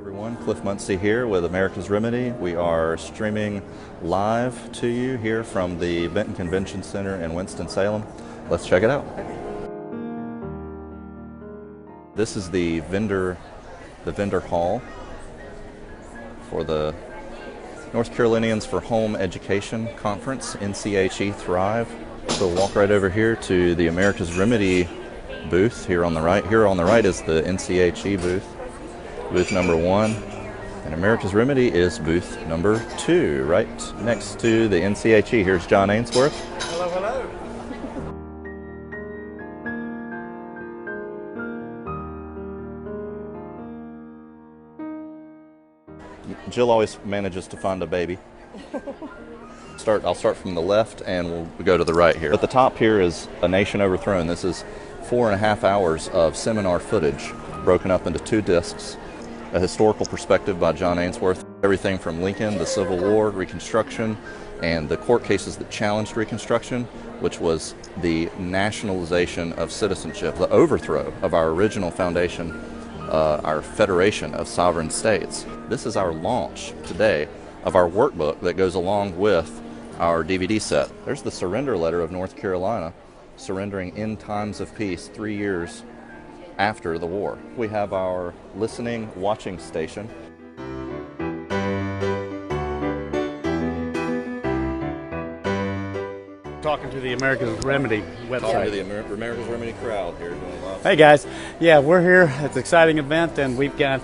Everyone, Cliff Muncy here with America's Remedy. We are streaming live to you here from the Benton Convention Center in Winston-Salem. Let's check it out. This is the vendor hall for the North Carolinians for Home Education Conference, NCHE Thrive. So we'll walk right over here to the America's Remedy booth here on the right. Here on the right is the NCHE booth number 1. And America's Remedy is booth number 2, right next to the NCHE. Here's John Ainsworth. Hello, hello. Jill always manages to find a baby. I'll start from the left and we'll go to the right here. At the top here is A Nation Overthrown. This is 4.5 hours of seminar footage broken up into 2 discs. A historical perspective by John Ainsworth. Everything from Lincoln, the Civil War, Reconstruction, and the court cases that challenged Reconstruction, which was the nationalization of citizenship, the overthrow of our original foundation, our federation of sovereign states. This is our launch today of our workbook that goes along with our DVD set. There's the surrender letter of North Carolina, surrendering in times of peace 3 years after the war. We have our listening, watching station. Talking to the America's Remedy website. Talking to the America's Remedy crowd here doing live. Hey guys, yeah, we're here. It's an exciting event, and we've got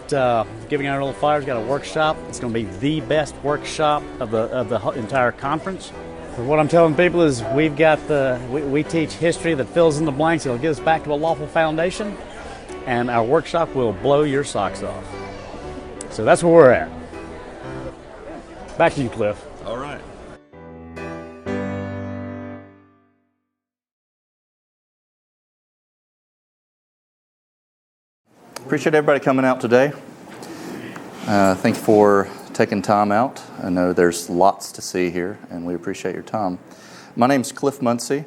giving out our little flyers. Got a workshop. It's going to be the best workshop of the entire conference. So what I'm telling people is we've got we teach history that fills in the blanks. It'll get us back to a lawful foundation, and our workshop will blow your socks off. So that's where we're at. Back to you, Cliff. All right. Appreciate everybody coming out today. Thank you for taking time out. I know there's lots to see here, and we appreciate your time. My name's Cliff Muncy,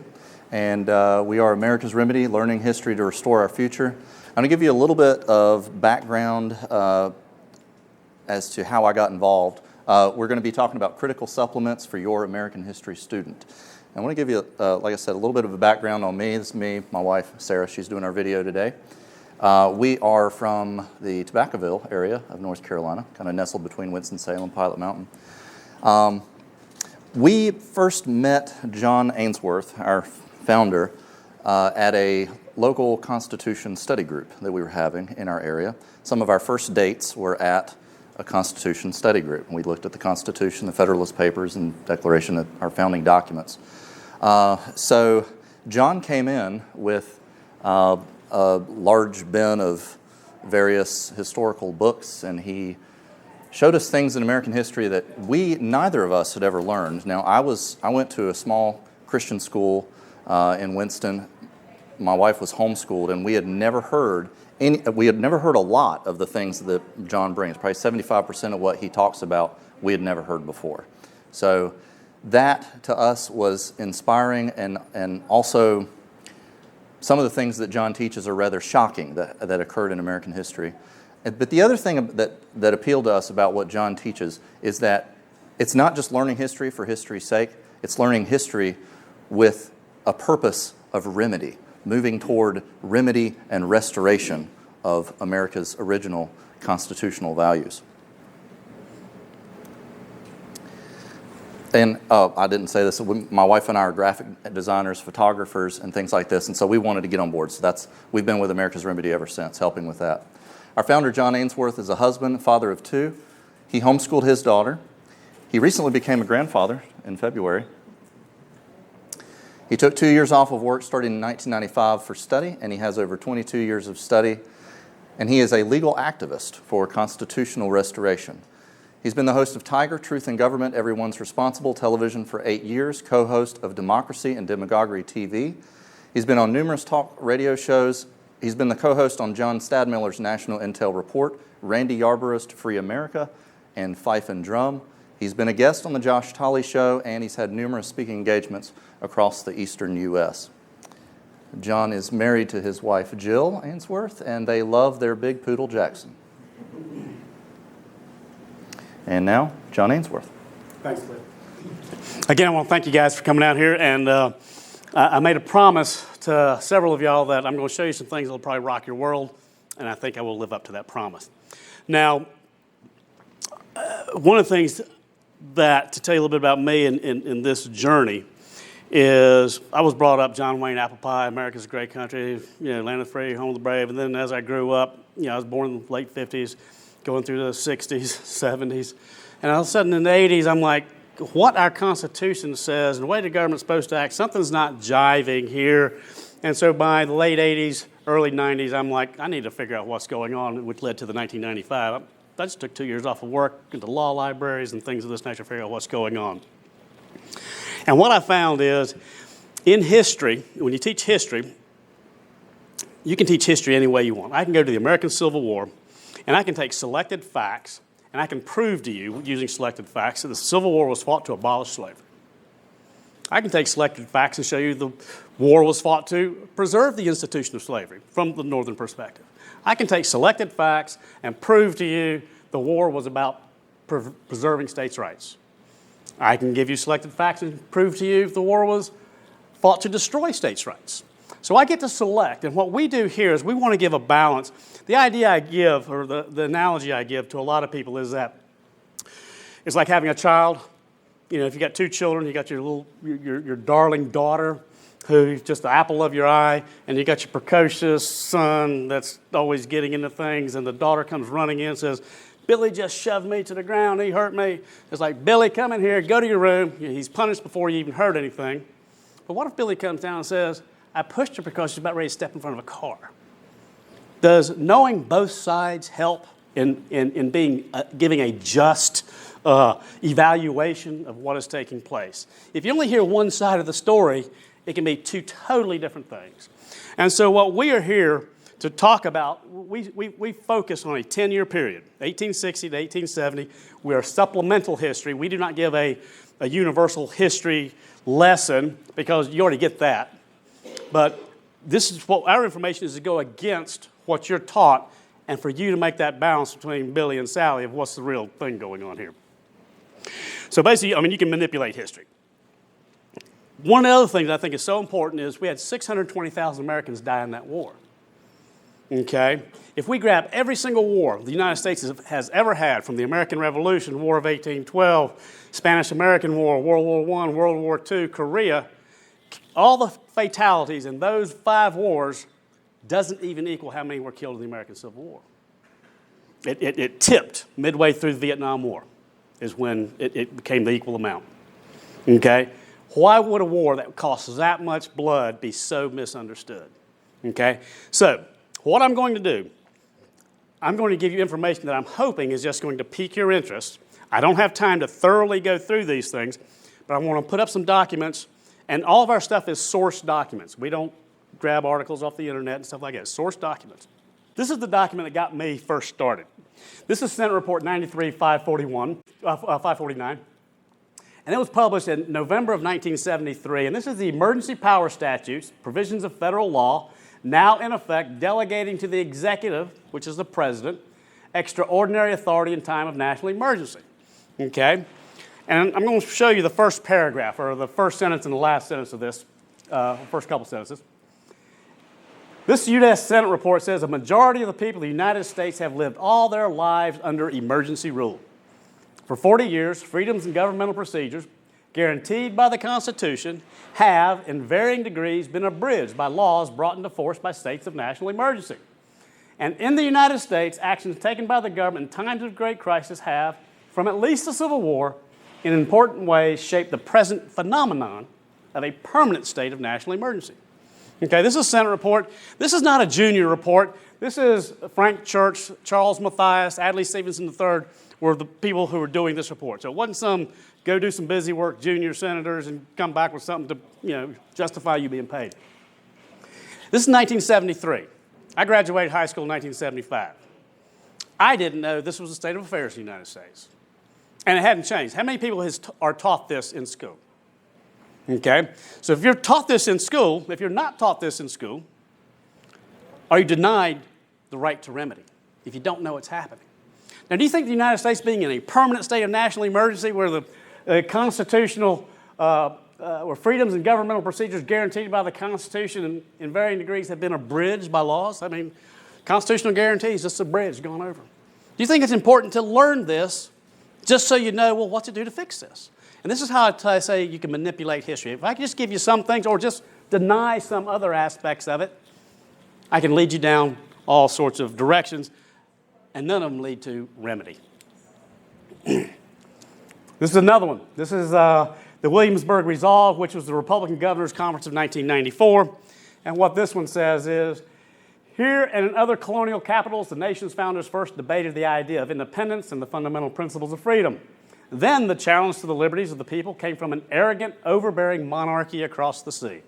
and we are America's Remedy, learning history to restore our future. I'm going to give you a little bit of background as to how I got involved. We're going to be talking about critical supplements for your American history student. I want to give you, like I said, a little bit of a background on me. This is me, my wife, Sarah. She's doing our video today. We are from the Tobaccoville area of North Carolina, kind of nestled between Winston-Salem and Pilot Mountain. We first met John Ainsworth, our founder, at a local Constitution study group that we were having in our area. Some of our first dates were at a Constitution study group. We looked at the Constitution, the Federalist Papers, and Declaration of our founding documents. So John came in with a large bin of various historical books, and he showed us things in American history that neither of us had ever learned. Now, I went to a small Christian school in Winston. My wife was homeschooled, and we had never heard a lot of the things that John brings. Probably 75% of what he talks about we had never heard before. So that to us was inspiring, and also some of the things that John teaches are rather shocking that occurred in American history. But the other thing that appealed to us about what John teaches is that it's not just learning history for history's sake, it's learning history with a purpose of remedy, moving toward remedy and restoration of America's original constitutional values. And I didn't say this, my wife and I are graphic designers, photographers, and things like this, and so we wanted to get on board. So we've been with America's Remedy ever since, helping with that. Our founder, John Ainsworth, is a husband, father of 2. He homeschooled his daughter. He recently became a grandfather in February. He took 2 years off of work starting in 1995 for study, and he has over 22 years of study. And he is a legal activist for constitutional restoration. He's been the host of Tiger, Truth and Government, Everyone's Responsible television for 8 years, co-host of Democracy and Demagoguery TV. He's been on numerous talk radio shows. He's been the co-host on John Stadmiller's National Intel Report, Randy Yarborough's To Free America, and Fife and Drum. He's been a guest on the Josh Tolley Show, and he's had numerous speaking engagements across the eastern U.S. John is married to his wife, Jill Ainsworth, and they love their big poodle, Jackson. And now, John Ainsworth. Thanks, Cliff. Again, I want to thank you guys for coming out here. And I made a promise to several of y'all that I'm going to show you some things that will probably rock your world. And I think I will live up to that promise. Now, one of the things that, to tell you a little bit about me in this journey, is I was brought up John Wayne, apple pie, America's a great country, land of the free, home of the brave. And then as I grew up, I was born in the late 50s, going through the 60s, 70s. And all of a sudden in the 80s, I'm like, what our Constitution says and the way the government's supposed to act, something's not jiving here. And so by the late 80s, early 90s, I'm like, I need to figure out what's going on, which led to the 1995. I just took 2 years off of work, into law libraries and things of this nature to figure out what's going on. And what I found is, in history, when you teach history, you can teach history any way you want. I can go to the American Civil War, and I can take selected facts, and I can prove to you, using selected facts, that the Civil War was fought to abolish slavery. I can take selected facts and show you the war was fought to preserve the institution of slavery from the northern perspective. I can take selected facts and prove to you the war was about preserving states' rights. I can give you selected facts and prove to you the war was fought to destroy states' rights. So I get to select, and what we do here is we want to give a balance. The idea I give, or the analogy I give to a lot of people is that it's like having a child. If you got 2 children, you got your darling daughter, who's just the apple of your eye, and you got your precocious son that's always getting into things, and the daughter comes running in and says, Billy just shoved me to the ground, he hurt me. It's like, Billy, come in here, go to your room. He's punished before you even heard anything. But what if Billy comes down and says, I pushed her because she's about ready to step in front of a car? Does knowing both sides help in giving a just evaluation of what is taking place? If you only hear one side of the story, it can be 2 totally different things. And so what we are here to talk about, we focus on a 10-year period, 1860 to 1870. We are supplemental history. We do not give a universal history lesson because you already get that. But this is what our information is to go against what you're taught and for you to make that balance between Billy and Sally of what's the real thing going on here. So basically, you can manipulate history. One of the other things I think is so important is we had 620,000 Americans die in that war. Okay? If we grab every single war the United States has ever had, from the American Revolution, War of 1812, Spanish-American War, World War I, World War II, Korea, all the fatalities in those 5 wars doesn't even equal how many were killed in the American Civil War. It tipped midway through the Vietnam War is when it became the equal amount. Okay? Why would a war that costs that much blood be so misunderstood? Okay? So, what I'm going to do, I'm going to give you information that I'm hoping is just going to pique your interest. I don't have time to thoroughly go through these things, but I want to put up some documents, and all of our stuff is source documents. We don't grab articles off the internet and stuff like that. Source documents. This is the document that got me first started. This is Senate Report 549, and it was published in November of 1973, and this is the Emergency Power Statutes, provisions of federal law, now in effect delegating to the executive, which is the president, extraordinary authority in time of national emergency. Okay? And I'm going to show you the first paragraph, or the first sentence and the last sentence of this, first couple sentences. This U.S. Senate report says a majority of the people of the United States have lived all their lives under emergency rule. For 40 years, freedoms and governmental procedures guaranteed by the Constitution have, in varying degrees, been abridged by laws brought into force by states of national emergency. And in the United States, actions taken by the government in times of great crisis have, from at least the Civil War, in important ways shaped the present phenomenon of a permanent state of national emergency. Okay, this is a Senate report. This is not a junior report. This is Frank Church, Charles Mathias, Adlai Stevenson III were the people who were doing this report. So it wasn't some go do some busy work junior senators and come back with something to justify you being paid. This is 1973. I graduated high school in 1975. I didn't know this was the state of affairs in the United States. And it hadn't changed. How many people are taught this in school? Okay? So if you're taught this in school, if you're not taught this in school, are you denied the right to remedy if you don't know what's happening? Now, do you think the United States being in a permanent state of national emergency where the constitutional, where freedoms and governmental procedures guaranteed by the Constitution in varying degrees have been abridged by laws? I mean, constitutional guarantees, just a bridge gone over. Do you think it's important to learn this just so you know, well, what to do to fix this? And this is how I say you can manipulate history. If I can just give you some things or just deny some other aspects of it, I can lead you down all sorts of directions, and none of them lead to remedy. This is another one. This is the Williamsburg Resolve, which was the Republican Governors Conference of 1994. And what this one says is, here and in other colonial capitals, the nation's founders first debated the idea of independence and the fundamental principles of freedom. Then the challenge to the liberties of the people came from an arrogant, overbearing monarchy across the sea.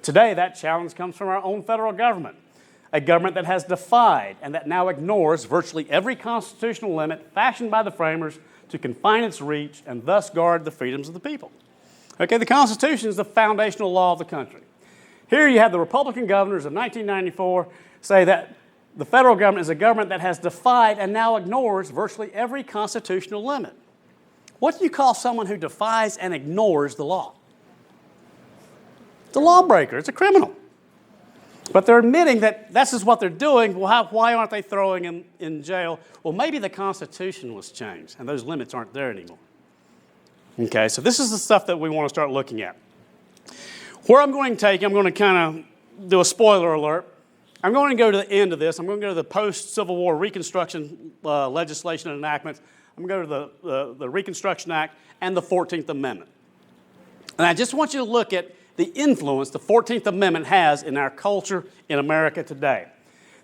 Today, that challenge comes from our own federal government, a government that has defied and that now ignores virtually every constitutional limit fashioned by the framers to confine its reach and thus guard the freedoms of the people. Okay, the Constitution is the foundational law of the country. Here you have the Republican governors of 1994 say that the federal government is a government that has defied and now ignores virtually every constitutional limit. What do you call someone who defies and ignores the law? It's a lawbreaker. It's a criminal. But they're admitting that this is what they're doing. Well, why aren't they throwing him in jail? Well, maybe the Constitution was changed, and those limits aren't there anymore. Okay, so this is the stuff that we want to start looking at. Where I'm going to kind of do a spoiler alert. I'm going to go to the end of this. I'm going to go to the post-Civil War Reconstruction legislation and enactments. I'm going to go to the Reconstruction Act and the 14th Amendment. And I just want you to look at the influence the 14th Amendment has in our culture in America today.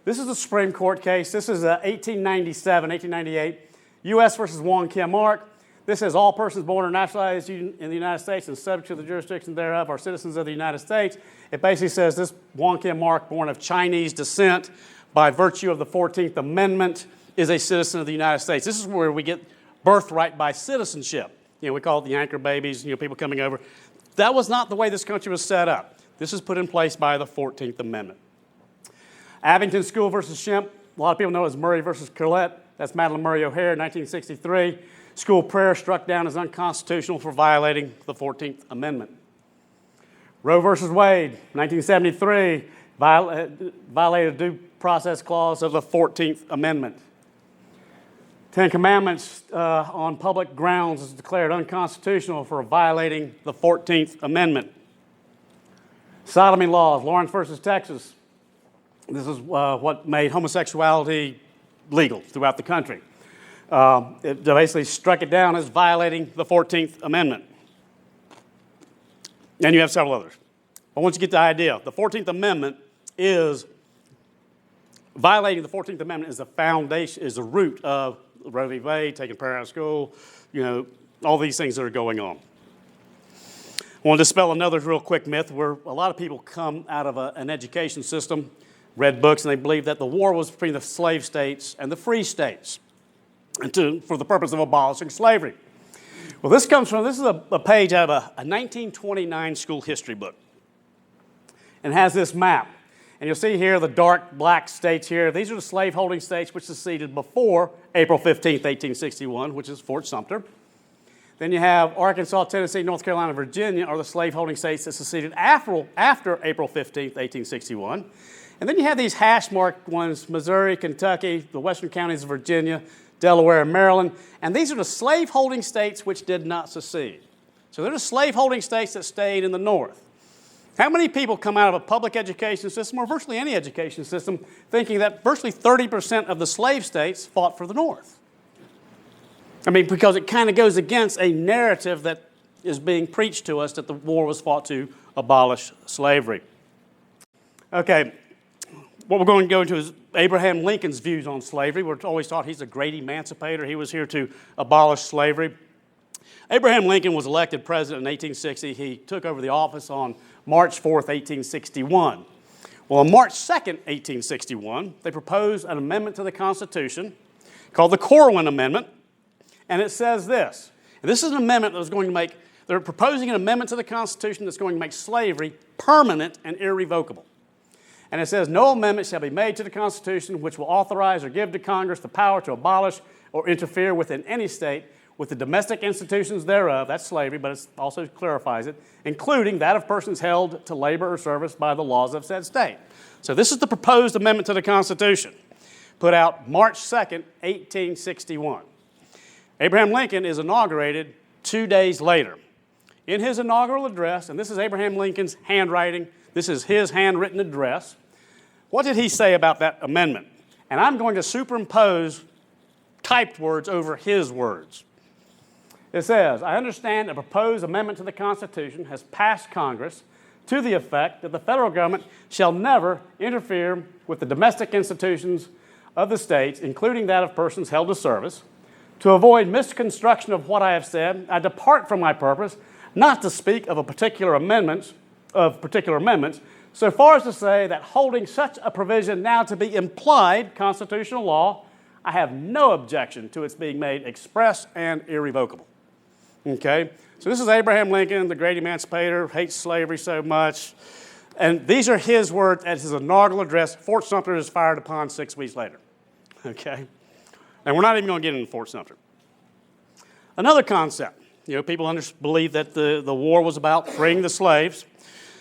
This is a Supreme Court case. This is 1898, U.S. versus Wong Kim Ark. This says all persons born or naturalized in the United States and subject to the jurisdiction thereof are citizens of the United States. It basically says this Wong Kim Ark, born of Chinese descent by virtue of the 14th Amendment, is a citizen of the United States. This is where we get birthright by citizenship. You know, we call it the anchor babies, people coming over. That was not the way this country was set up. This is put in place by the 14th Amendment. Abington School versus Shemp. A lot of people know it as Murray versus Collette. That's Madeline Murray O'Hare, 1963. School prayer struck down as unconstitutional for violating the 14th Amendment. Roe versus Wade, 1973, violated due process clause of the 14th Amendment. Ten Commandments on public grounds is declared unconstitutional for violating the 14th Amendment. Sodomy laws, Lawrence versus Texas. This is what made homosexuality legal throughout the country. It basically struck it down as violating the 14th Amendment. And you have several others. But once you get the idea, the 14th Amendment is, violating the 14th Amendment is the foundation, is the root of Roe v. Wade, taking prayer out of school, all these things that are going on. I want to dispel another real quick myth where a lot of people come out of an education system, read books, and they believe that the war was between the slave states and the free states for the purpose of abolishing slavery. Well, this is a page out of a 1929 school history book. And has this map. And you'll see here the dark black states here. These are the slaveholding states which seceded before April 15th, 1861, which is Fort Sumter. Then you have Arkansas, Tennessee, North Carolina, Virginia are the slaveholding states that seceded after April 15th, 1861. And then you have these hash-marked ones, Missouri, Kentucky, the western counties of Virginia, Delaware, and Maryland. And these are the slaveholding states which did not secede. So they're the slaveholding states that stayed in the North. How many people come out of a public education system or virtually any education system thinking that virtually 30% of the slave states fought for the North? I mean, because it kind of goes against a narrative that is being preached to us that the war was fought to abolish slavery. Okay, what we're going to go into is Abraham Lincoln's views on slavery. We're always taught he's a great emancipator. He was here to abolish slavery. Abraham Lincoln was elected president in 1860. He took over the office on March 4th, 1861. Well, on March 2nd, 1861, they proposed an amendment to the Constitution called the Corwin Amendment, and it says this. And this is an amendment that was going to make, they're proposing an amendment to the Constitution that's going to make slavery permanent and irrevocable. And it says, no amendment shall be made to the Constitution which will authorize or give to Congress the power to abolish or interfere within any state with the domestic institutions thereof, that's slavery, but it also clarifies it, including that of persons held to labor or service by the laws of said state. So this is the proposed amendment to the Constitution, put out March 2nd, 1861. Abraham Lincoln is inaugurated 2 days later. In his inaugural address, and this is Abraham Lincoln's handwriting, this is his handwritten address, what did he say about that amendment? And I'm going to superimpose typed words over his words. It says, I understand a proposed amendment to the Constitution has passed Congress to the effect that the federal government shall never interfere with the domestic institutions of the states, including that of persons held to service. To avoid misconstruction of what I have said, I depart from my purpose not to speak of particular amendments, so far as to say that holding such a provision now to be implied constitutional law, I have no objection to its being made express and irrevocable. Okay? So this is Abraham Lincoln, the great emancipator, hates slavery so much. And these are his words at his inaugural address. Fort Sumter is fired upon 6 weeks later. Okay? And we're not even going to get into Fort Sumter. Another concept. People believe that the war was about freeing the slaves.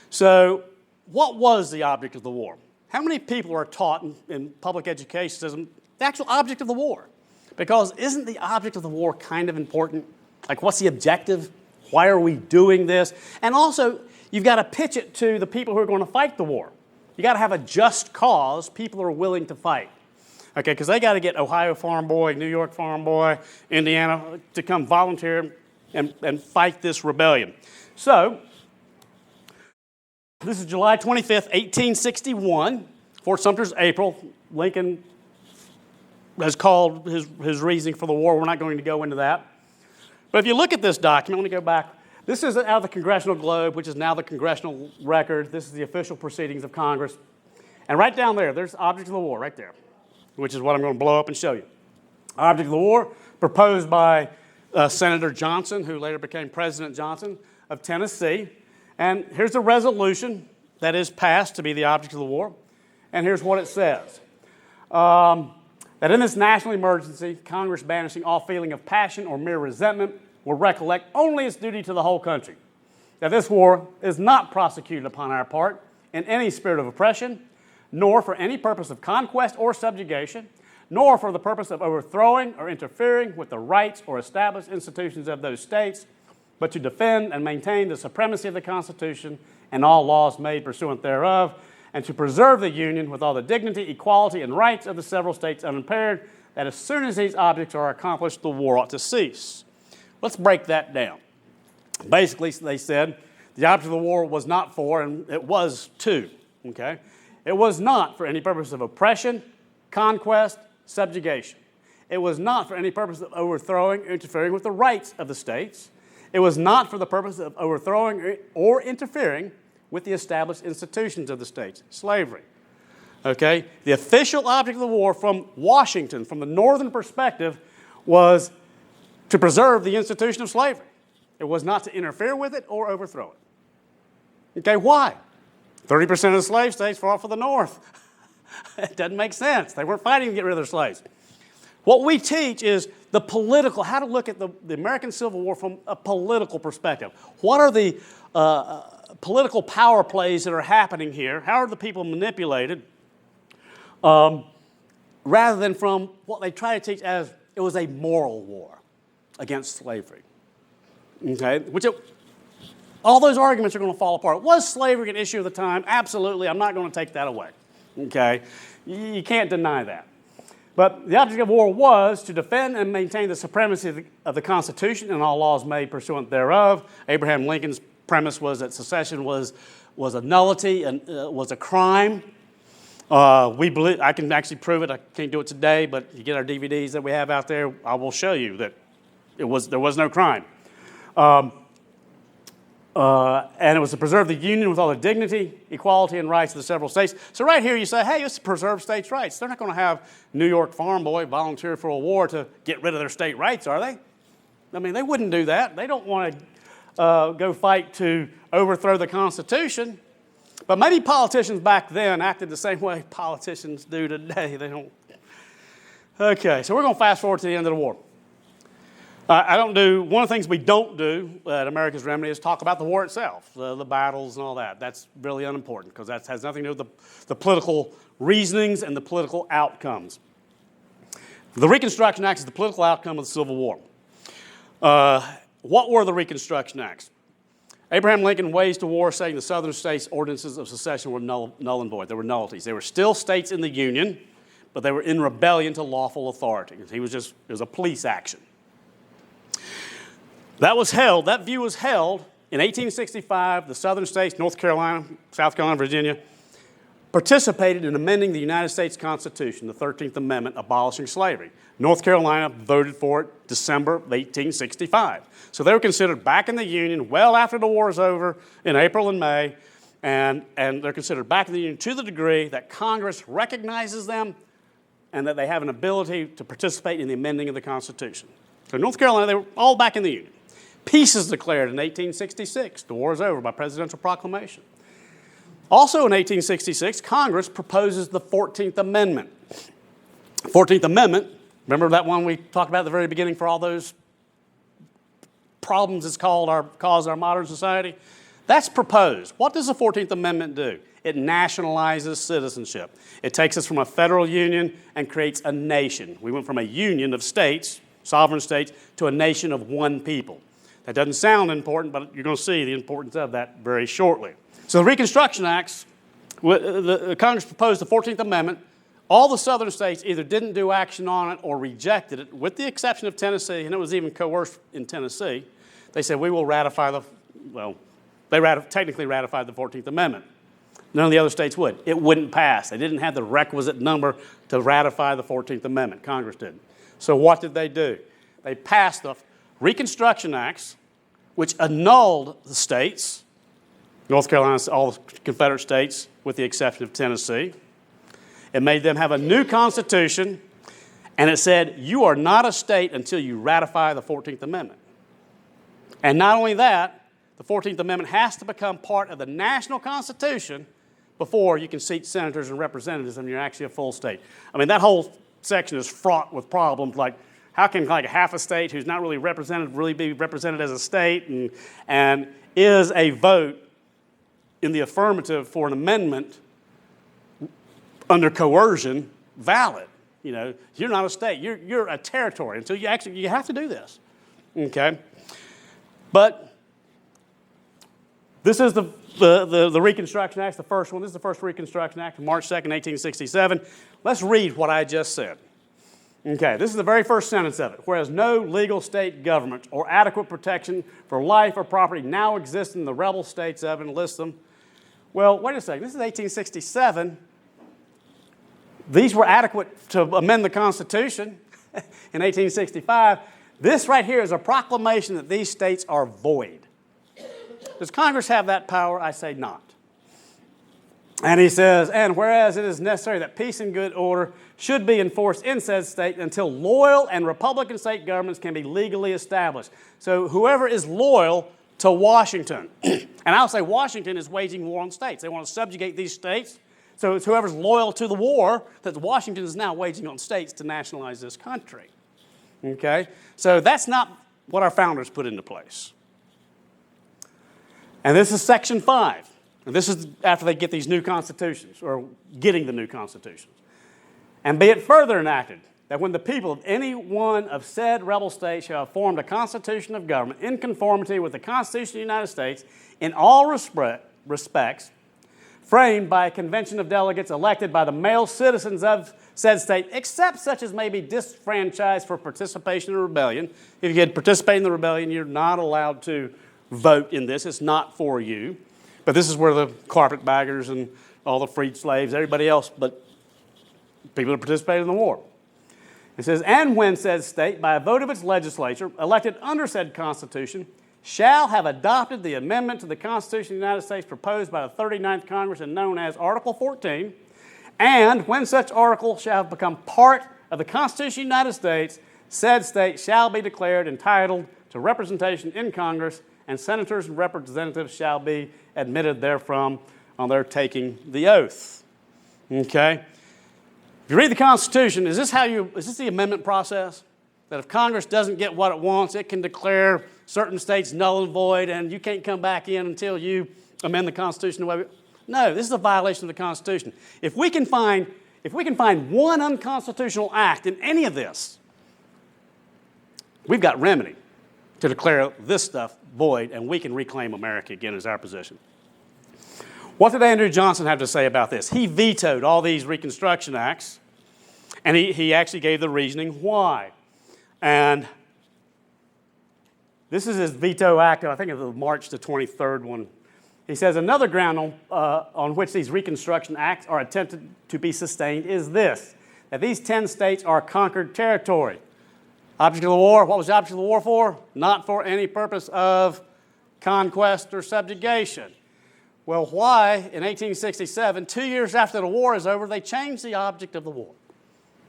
So what was the object of the war? How many people are taught in public education as the actual object of the war? Because isn't the object of the war kind of important? Like, what's the objective? Why are we doing this? And also, you've got to pitch it to the people who are going to fight the war. You got to have a just cause people are willing to fight. Okay, because they got to get Ohio Farm Boy, New York Farm Boy, Indiana to come volunteer and fight this rebellion. So, this is July 25th, 1861. Fort Sumter's April. Lincoln has called his reasoning for the war. We're not going to go into that. But if you look at this document, let me go back. This is out of the Congressional Globe, which is now the Congressional Record. This is the official proceedings of Congress. And right down there, there's object of the war right there, which is what I'm going to blow up and show you. Object of the war proposed by Senator Johnson, who later became President Johnson of Tennessee. And here's the resolution that is passed to be the object of the war. And here's what it says. That in this national emergency, Congress banishing all feeling of passion or mere resentment will recollect only its duty to the whole country. That this war is not prosecuted upon our part in any spirit of oppression, nor for any purpose of conquest or subjugation, nor for the purpose of overthrowing or interfering with the rights or established institutions of those states, but to defend and maintain the supremacy of the Constitution and all laws made pursuant thereof, and to preserve the Union with all the dignity, equality, and rights of the several states unimpaired, that as soon as these objects are accomplished, the war ought to cease. Let's break that down. Basically, they said the object of the war was not for, and it was to, okay? It was not for any purpose of oppression, conquest, subjugation. It was not for any purpose of overthrowing or interfering with the rights of the states. It was not for the purpose of overthrowing or interfering with the established institutions of the states, slavery. Okay? The official object of the war from Washington, from the northern perspective, was to preserve the institution of slavery. It was not to interfere with it or overthrow it. Okay, why? 30% of the slave states fought for the North. It doesn't make sense. They weren't fighting to get rid of their slaves. What we teach is the political, how to look at the American Civil War from a political perspective. What are the political power plays that are happening here? How are the people manipulated? Rather than from what they try to teach as it was a moral war against slavery. Okay? All those arguments are going to fall apart. Was slavery an issue at the time? Absolutely. I'm not going to take that away. Okay? You can't deny that. But the object of war was to defend and maintain the supremacy of the Constitution and all laws made pursuant thereof. Abraham Lincoln's premise was that secession was a nullity and was a crime. We believe, I can actually prove it. I can't do it today, but you get our DVDs that we have out there, I will show you that there was no crime. And it was to preserve the Union with all the dignity, equality, and rights of the several states. So right here you say, hey, it's to preserve states' rights. They're not going to have New York Farm Boy volunteer for a war to get rid of their state rights, are they? I mean, they wouldn't do that. They don't want to go fight to overthrow the Constitution. But maybe politicians back then acted the same way politicians do today. Okay, so we're going to fast forward to the end of the war. One of the things we don't do at America's Remedy is talk about the war itself, the battles and all that. That's really unimportant because that has nothing to do with the political reasonings and the political outcomes. The Reconstruction Acts is the political outcome of the Civil War. What were the Reconstruction Acts? Abraham Lincoln waged a war saying the Southern states' ordinances of secession were null and void. They were nullities. They were still states in the Union, but they were in rebellion to lawful authority. It was a police action. That view was held in 1865. The Southern states, North Carolina, South Carolina, Virginia, participated in amending the United States Constitution, the 13th Amendment, abolishing slavery. North Carolina voted for it December of 1865. So they were considered back in the Union well after the war is over in April and May, and they're considered back in the Union to the degree that Congress recognizes them and that they have an ability to participate in the amending of the Constitution. So North Carolina, they were all back in the Union. Peace is declared in 1866. The war is over by presidential proclamation. Also in 1866, Congress proposes the 14th Amendment. 14th Amendment, remember that one we talked about at the very beginning for all those problems it's caused our modern society? That's proposed. What does the 14th Amendment do? It nationalizes citizenship. It takes us from a federal union and creates a nation. We went from a union of states, sovereign states, to a nation of one people. That doesn't sound important, but you're going to see the importance of that very shortly. So the Reconstruction Acts, the Congress proposed the 14th Amendment. All the southern states either didn't do action on it or rejected it, with the exception of Tennessee, and it was even coerced in Tennessee. They said, we will ratify they technically ratified the 14th Amendment. None of the other states would. It wouldn't pass. They didn't have the requisite number to ratify the 14th Amendment. Congress didn't. So what did they do? They passed the Reconstruction Acts, which annulled the states, North Carolina, all the Confederate states, with the exception of Tennessee. It made them have a new constitution, and it said, you are not a state until you ratify the 14th Amendment. And not only that, the 14th Amendment has to become part of the national constitution before you can seat senators and representatives and you're actually a full state. I mean, that whole section is fraught with problems like, how can like half a state who's not really represented really be represented as a state, and is a vote in the affirmative for an amendment under coercion valid? You know, you're not a state. You're a territory until you have to do this. Okay, but this is the Reconstruction Act, the first one. This is the first Reconstruction Act, March 2nd, 1867. Let's read what I just said. Okay, this is the very first sentence of it. Whereas no legal state government or adequate protection for life or property now exists in the rebel states of, and list them. Well, wait a second. This is 1867. These were adequate to amend the Constitution in 1865. This right here is a proclamation that these states are void. Does Congress have that power? I say not. And he says, and whereas it is necessary that peace and good order should be enforced in said state until loyal and Republican state governments can be legally established. So whoever is loyal to Washington, and I'll say Washington is waging war on states. They want to subjugate these states. So it's whoever's loyal to the war that Washington is now waging on states to nationalize this country. Okay? So that's not what our founders put into place. And this is Section 5. And this is after they get these new constitutions, or getting the new constitutions. And be it further enacted that when the people of any one of said rebel states shall have formed a constitution of government in conformity with the Constitution of the United States in all respects, framed by a convention of delegates elected by the male citizens of said state, except such as may be disfranchised for participation in rebellion. If you had participated in the rebellion, you're not allowed to vote in this. It's not for you. But this is where the carpetbaggers and all the freed slaves, everybody else, but people that participated in the war. It says, and when said state, by a vote of its legislature, elected under said Constitution, shall have adopted the amendment to the Constitution of the United States proposed by the 39th Congress and known as Article 14, and when such article shall have become part of the Constitution of the United States, said state shall be declared entitled to representation in Congress, and senators and representatives shall be admitted therefrom on their taking the oath. Okay? If you read the Constitution, is this the amendment process? That if Congress doesn't get what it wants, it can declare certain states null and void, and you can't come back in until you amend the Constitution. No, this is a violation of the Constitution. If we can find one unconstitutional act in any of this, we've got remedy to declare this stuff void, and we can reclaim America again as our position. What did Andrew Johnson have to say about this? He vetoed all these Reconstruction Acts, and he actually gave the reasoning why. And this is his veto act, I think it's the March the 23rd one. He says, another ground on which these Reconstruction Acts are attempted to be sustained is this, that these 10 states are conquered territory. Object of the war, what was the object of the war for? Not for any purpose of conquest or subjugation. Well, why in 1867, 2 years after the war is over, they changed the object of the war?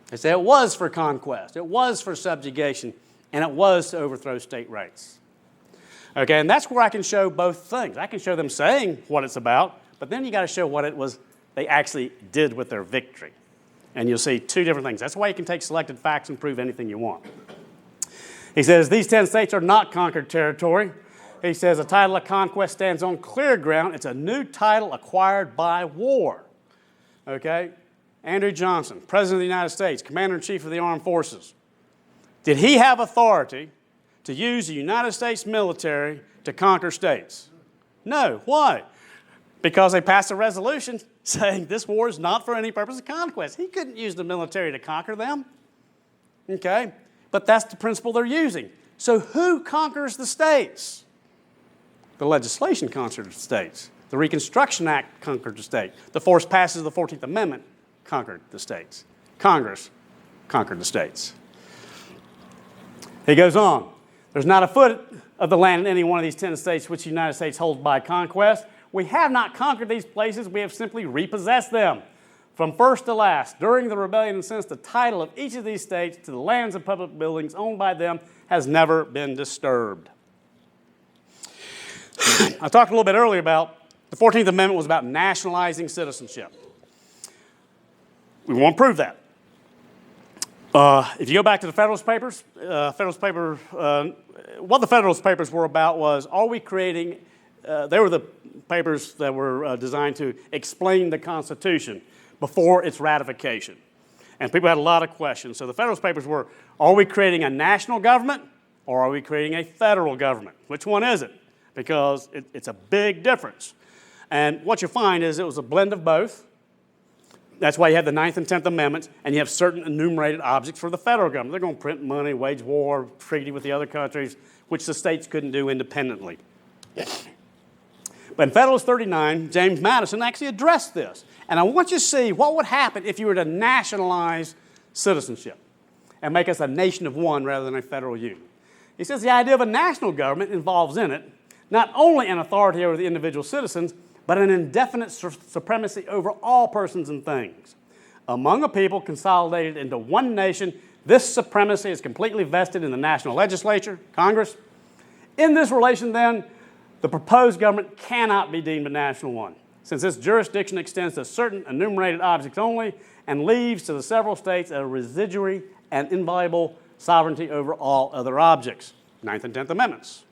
They say it was for conquest, it was for subjugation, and it was to overthrow state rights. Okay, and that's where I can show both things. I can show them saying what it's about, but then you got to show what it was they actually did with their victory. And you'll see two different things. That's why you can take selected facts and prove anything you want. He says, these 10 states are not conquered territory. He says, a title of conquest stands on clear ground. It's a new title acquired by war. Okay? Andrew Johnson, President of the United States, Commander-in-Chief of the Armed Forces. Did he have authority to use the United States military to conquer states? No. Why? Because they passed a resolution saying this war is not for any purpose of conquest. He couldn't use the military to conquer them. Okay? But that's the principle they're using. So who conquers the states? The legislation conquered the states. The Reconstruction Act conquered the state. The forced passage of the 14th Amendment conquered the states. Congress conquered the states. He goes on. There's not a foot of the land in any one of these 10 states which the United States holds by conquest. We have not conquered these places. We have simply repossessed them. From first to last, during the rebellion and since, the title of each of these states to the lands and public buildings owned by them has never been disturbed. I talked a little bit earlier about the 14th Amendment was about nationalizing citizenship. We won't prove that. If you go back to the Federalist Papers, what the Federalist Papers were about was, are we creating, they were the papers that were designed to explain the Constitution before its ratification. And people had a lot of questions. So the Federalist Papers were, are we creating a national government or are we creating a federal government? Which one is it? Because it's a big difference. And what you find is it was a blend of both. That's why you have the 9th and 10th Amendments, and you have certain enumerated objects for the federal government. They're going to print money, wage war, treaty with the other countries, which the states couldn't do independently. But in Federalist 39, James Madison actually addressed this. And I want you to see what would happen if you were to nationalize citizenship and make us a nation of one rather than a federal union. He says the idea of a national government involves in it not only an authority over the individual citizens, but an indefinite supremacy over all persons and things. Among a people consolidated into one nation, this supremacy is completely vested in the national legislature, Congress. In this relation, then, the proposed government cannot be deemed a national one, since its jurisdiction extends to certain enumerated objects only and leaves to the several states a residuary and inviolable sovereignty over all other objects, 9th and 10th Amendments.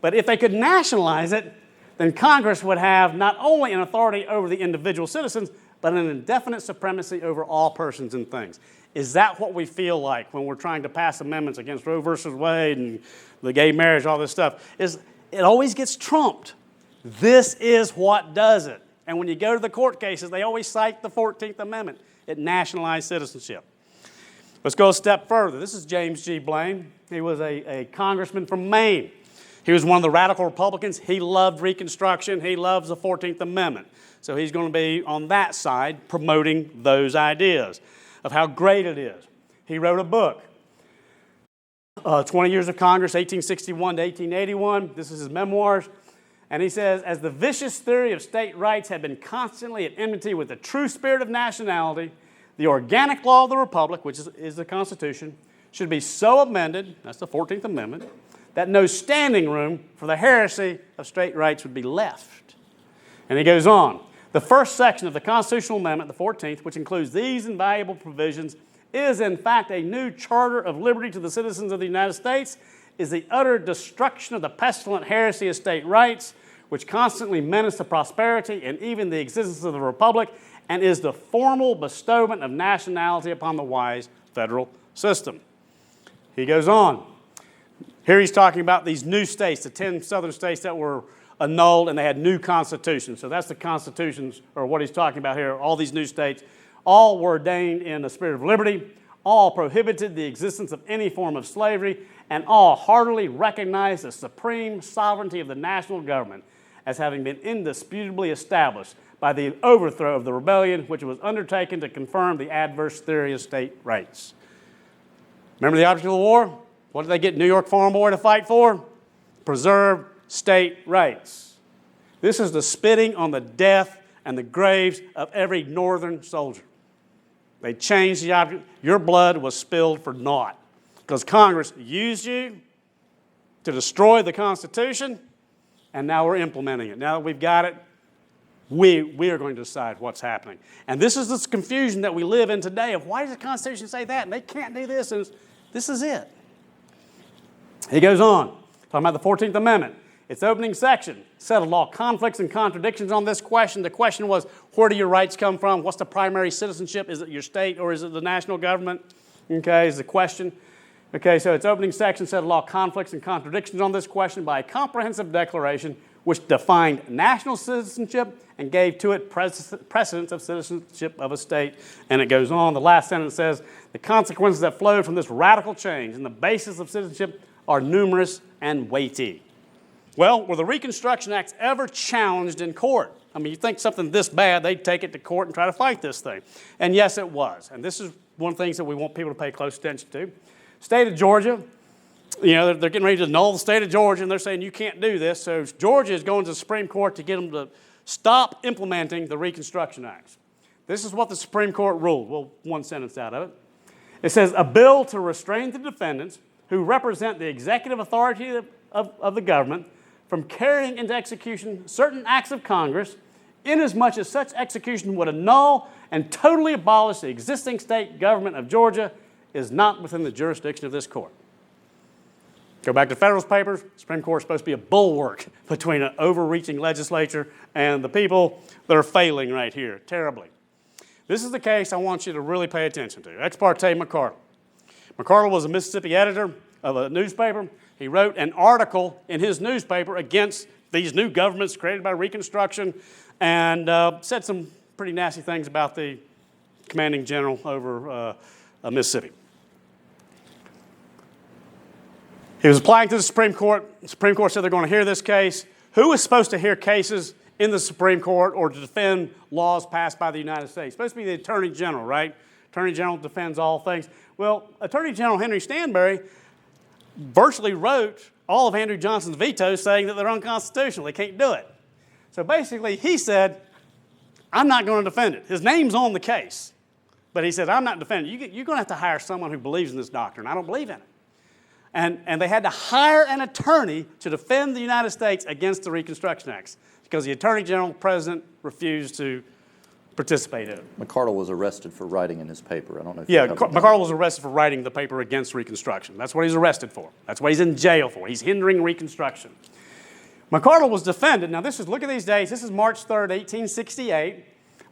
But if they could nationalize it, then Congress would have not only an authority over the individual citizens, but an indefinite supremacy over all persons and things. Is that what we feel like when we're trying to pass amendments against Roe versus Wade and the gay marriage, all this stuff? It always gets trumped. This is what does it. And when you go to the court cases, they always cite the 14th Amendment. It nationalized citizenship. Let's go a step further. This is James G. Blaine. He was a congressman from Maine. He was one of the radical Republicans. He loved Reconstruction. He loves the 14th Amendment. So he's going to be on that side promoting those ideas of how great it is. He wrote a book, 20 Years of Congress, 1861 to 1881. This is his memoirs. And he says, as the vicious theory of state rights had been constantly at enmity with the true spirit of nationality, the organic law of the Republic, which is the Constitution, should be so amended, that's the 14th Amendment, that no standing room for the heresy of state rights would be left. And he goes on, The first section of the constitutional amendment, the 14th, which includes these invaluable provisions, is in fact a new charter of liberty to the citizens of the United States, is the utter destruction of the pestilent heresy of state rights, which constantly menace the prosperity and even the existence of the republic, and is the formal bestowment of nationality upon the wise federal system. He goes on. Here he's talking about these new states, the 10 southern states that were annulled and they had new constitutions. So that's the constitutions, or what he's talking about here, all these new states. All were ordained in the spirit of liberty, all prohibited the existence of any form of slavery, and all heartily recognized the supreme sovereignty of the national government as having been indisputably established by the overthrow of the rebellion which was undertaken to confirm the adverse theory of state rights. Remember the object of the war? What did they get New York Farm Boy to fight for? Preserve state rights. This is the spitting on the death and the graves of every northern soldier. They changed the object. Your blood was spilled for naught because Congress used you to destroy the Constitution, and now we're implementing it. Now that we've got it, we are going to decide what's happening. And this is this confusion that we live in today of why does the Constitution say that and they can't do this, and this is it. He goes on, talking about the 14th Amendment. Its opening section settled all conflicts and contradictions on this question. The question was, where do your rights come from? What's the primary citizenship? Is it your state or is it the national government? Okay, is the question. Okay, so its opening section settled all conflicts and contradictions on this question by a comprehensive declaration which defined national citizenship and gave to it precedence of citizenship of a state. And it goes on. The last sentence says, the consequences that flowed from this radical change and the basis of citizenship are numerous and weighty. Well, were the Reconstruction Acts ever challenged in court? I mean, you think something this bad, they'd take it to court and try to fight this thing. And yes, it was. And this is one of the things that we want people to pay close attention to. State of Georgia, you know, they're getting ready to annul the state of Georgia, and they're saying you can't do this. So Georgia is going to the Supreme Court to get them to stop implementing the Reconstruction Acts. This is what the Supreme Court ruled. Well, one sentence out of it. It says, a bill to restrain the defendants who represent the executive authority of the government from carrying into execution certain acts of Congress, inasmuch as such execution would annul and totally abolish the existing state government of Georgia, is not within the jurisdiction of this court. Go back to Federalist Papers. The Supreme Court is supposed to be a bulwark between an overreaching legislature and the people that are failing right here, terribly. This is the case I want you to really pay attention to. Ex parte McCardle. McCardle was a Mississippi editor of a newspaper. He wrote an article in his newspaper against these new governments created by Reconstruction and said some pretty nasty things about the commanding general over Mississippi. He was applying to the Supreme Court. The Supreme Court said they're going to hear this case. Who is supposed to hear cases in the Supreme Court or to defend laws passed by the United States? It's supposed to be the Attorney General, right? Attorney General defends all things. Well, Attorney General Henry Stanbury virtually wrote all of Andrew Johnson's vetoes saying that they're unconstitutional. They can't do it. So basically, he said, I'm not going to defend it. His name's on the case. But he said, I'm not defending it. You're going to have to hire someone who believes in this doctrine. I don't believe in it. And they had to hire an attorney to defend the United States against the Reconstruction Acts because the Attorney General, President, refused to participate in it. McCardle was arrested for writing in his paper. I don't know if McCardle was arrested for writing the paper against Reconstruction. That's what he's arrested for. That's what he's in jail for. He's hindering Reconstruction. McCardle was defended. Now, look at these dates. This is March 3rd, 1868.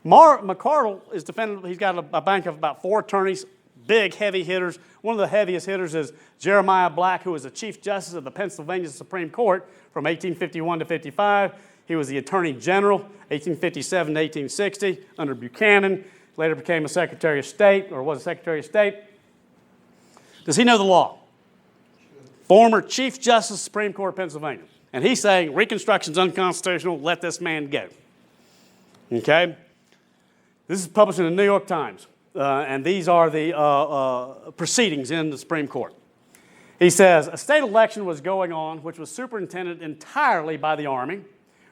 McCardle is defended. He's got a bank of about 4 attorneys, big, heavy hitters. One of the heaviest hitters is Jeremiah Black, who was the Chief Justice of the Pennsylvania Supreme Court from 1851 to 55. He was the Attorney General, 1857 to 1860, under Buchanan. Later became a Secretary of State, or was a Secretary of State. Does he know the law? Former Chief Justice of the Supreme Court of Pennsylvania. And he's saying Reconstruction's unconstitutional, let this man go. Okay? This is published in the New York Times. And these are the proceedings in the Supreme Court. He says, a state election was going on which was superintended entirely by the Army,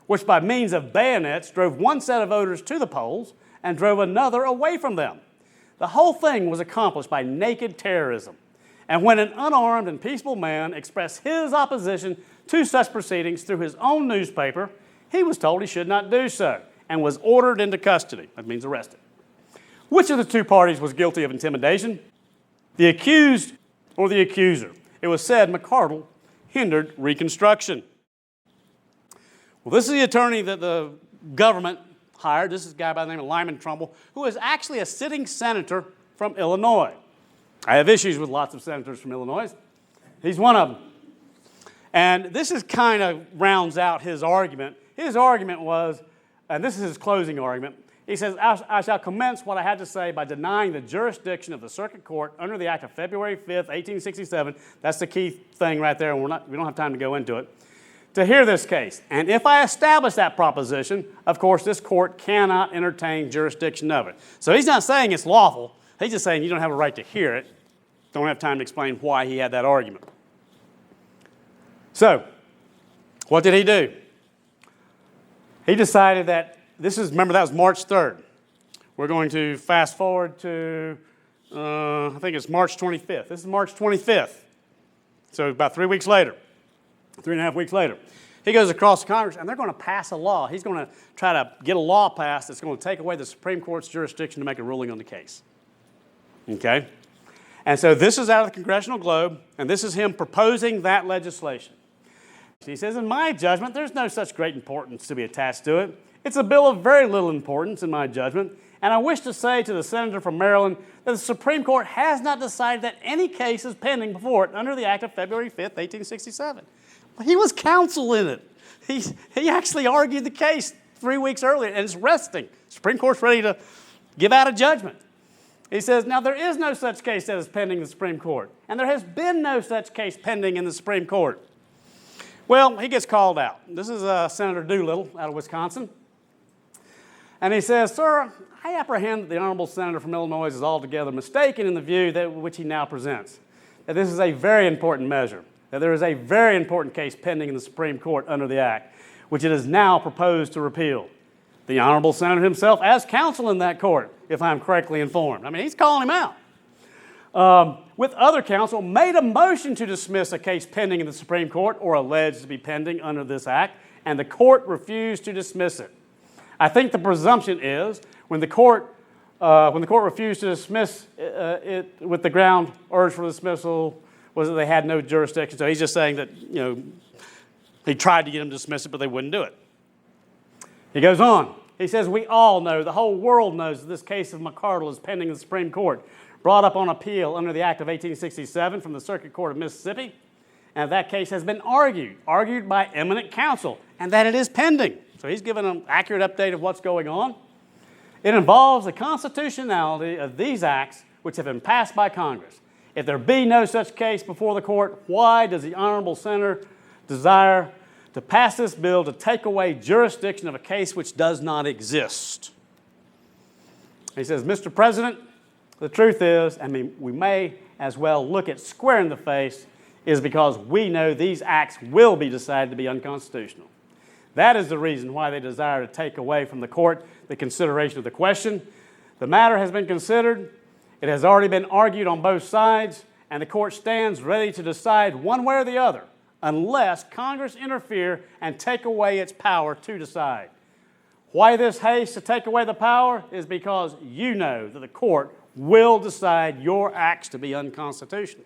which by means of bayonets drove one set of voters to the polls and drove another away from them. The whole thing was accomplished by naked terrorism. And when an unarmed and peaceful man expressed his opposition to such proceedings through his own newspaper, he was told he should not do so. and was ordered into custody. That means arrested. Which of the two parties was guilty of intimidation? The accused or the accuser? It was said McArdle hindered Reconstruction. Well, this is the attorney that the government hired. This is a guy by the name of Lyman Trumbull, who is actually a sitting senator from Illinois. I have issues with lots of senators from Illinois. He's one of them. And this is kind of rounds out his argument. His argument was, and this is his closing argument, he says, I shall commence what I had to say by denying the jurisdiction of the circuit court under the Act of February 5th, 1867. That's the key thing right there, and we don't have time to go into it. To hear this case. And if I establish that proposition, of course, this court cannot entertain jurisdiction of it. So he's not saying it's lawful. He's just saying you don't have a right to hear it. Don't have time to explain why he had that argument. So, what did he do? He decided that remember that was March 3rd. We're going to fast forward to, I think it's March 25th. This is March 25th. So about 3 weeks later, 3.5 weeks later. He goes across Congress, and they're going to pass a law. He's going to try to get a law passed that's going to take away the Supreme Court's jurisdiction to make a ruling on the case. Okay? And so this is out of the Congressional Globe, and this is him proposing that legislation. He says, in my judgment, there's no such great importance to be attached to it. It's a bill of very little importance, in my judgment, and I wish to say to the senator from Maryland that the Supreme Court has not decided that any case is pending before it under the Act of February 5th, 1867. He was counsel in it. He actually argued the case 3 weeks earlier, and it's resting. Supreme Court's ready to give out a judgment. He says, now there is no such case that is pending in the Supreme Court, and there has been no such case pending in the Supreme Court. Well, he gets called out. This is Senator Doolittle out of Wisconsin. And he says, sir, I apprehend that the honorable senator from Illinois is altogether mistaken in the view which he now presents, that this is a very important measure, that there is a very important case pending in the Supreme Court under the Act, which it is now proposed to repeal. The honorable senator himself, as counsel in that court, if I'm correctly informed. I mean, he's calling him out. With other counsel, made a motion to dismiss a case pending in the Supreme Court or alleged to be pending under this Act, and the court refused to dismiss it. I think the presumption is when the court refused to dismiss it with the ground urged for dismissal was that they had no jurisdiction. So he's just saying that, he tried to get them to dismiss it, but they wouldn't do it. He goes on. He says, we all know, the whole world knows that this case of McArdle is pending in the Supreme Court, brought up on appeal under the Act of 1867 from the Circuit Court of Mississippi, and that case has been argued by eminent counsel, and that it is pending. So he's given an accurate update of what's going on. It involves the constitutionality of these acts which have been passed by Congress. If there be no such case before the court, why does the honorable senator desire to pass this bill to take away jurisdiction of a case which does not exist? He says, Mr. President, the truth is, we may as well look it square in the face, is because we know these acts will be decided to be unconstitutional. That is the reason why they desire to take away from the court the consideration of the question. The matter has been considered. It has already been argued on both sides, and the court stands ready to decide one way or the other, unless Congress interfere and take away its power to decide. Why this haste to take away the power is because you know that the court will decide your acts to be unconstitutional.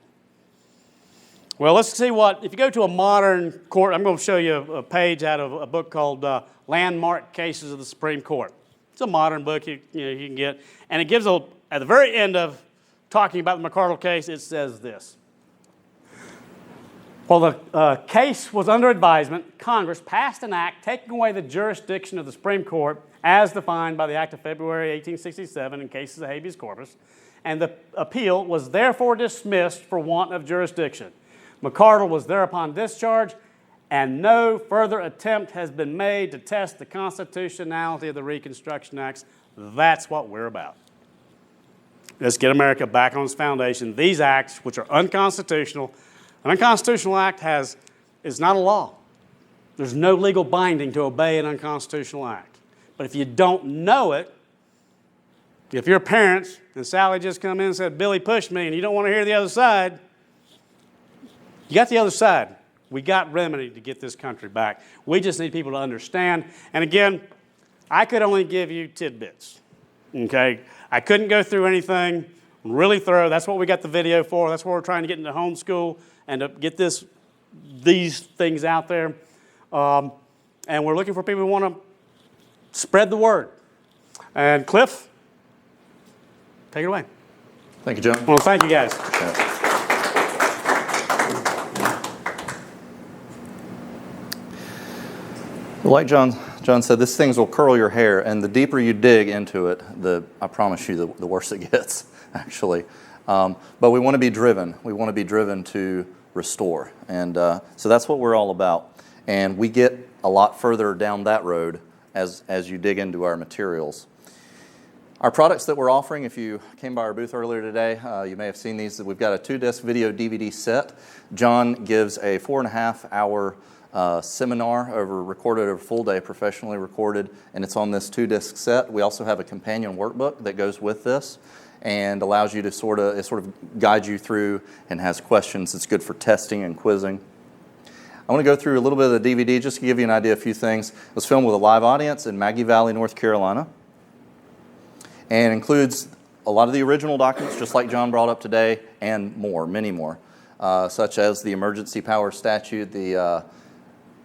Well, let's see if you go to a modern court, I'm going to show you a page out of a book called Landmark Cases of the Supreme Court. It's a modern book you can get, and it gives at the very end of talking about the McArdle case, it says this. While the case was under advisement, Congress passed an act taking away the jurisdiction of the Supreme Court as defined by the Act of February 1867 in cases of habeas corpus, and the appeal was therefore dismissed for want of jurisdiction. McArdle was thereupon discharged, and no further attempt has been made to test the constitutionality of the Reconstruction Acts. That's what we're about. Let's get America back on its foundation. These acts, which are unconstitutional, an unconstitutional act is not a law. There's no legal binding to obey an unconstitutional act. But if you don't know it, if you're parents and Sally just come in and said, Billy pushed me, and you don't want to hear the other side, you got the other side. We got remedy to get this country back. We just need people to understand. And again, I could only give you tidbits, okay? I couldn't go through anything really thorough. That's what we got the video for. That's what we're trying to get into homeschool and to get these things out there. And we're looking for people who want to spread the word. And Cliff, take it away. Thank you, John. Well, thank you, guys. Like John said, these things will curl your hair, and the deeper you dig into it, I promise you, the worse it gets, actually. But we want to be driven. We want to be driven to restore. And so that's what we're all about. And we get a lot further down that road as you dig into our materials. Our products that we're offering, if you came by our booth earlier today, you may have seen these. We've got a 2-disc video DVD set. John gives a 4.5-hour seminar recorded over a full day, professionally recorded, and it's on this 2-disc set. We also have a companion workbook that goes with this and allows you to sort of guide you through and has questions. It's good for testing and quizzing. I want to go through a little bit of the DVD just to give you an idea of a few things. It was filmed with a live audience in Maggie Valley, North Carolina, and includes a lot of the original documents, just like John brought up today, and more, many more, such as the Emergency Powers Statute, the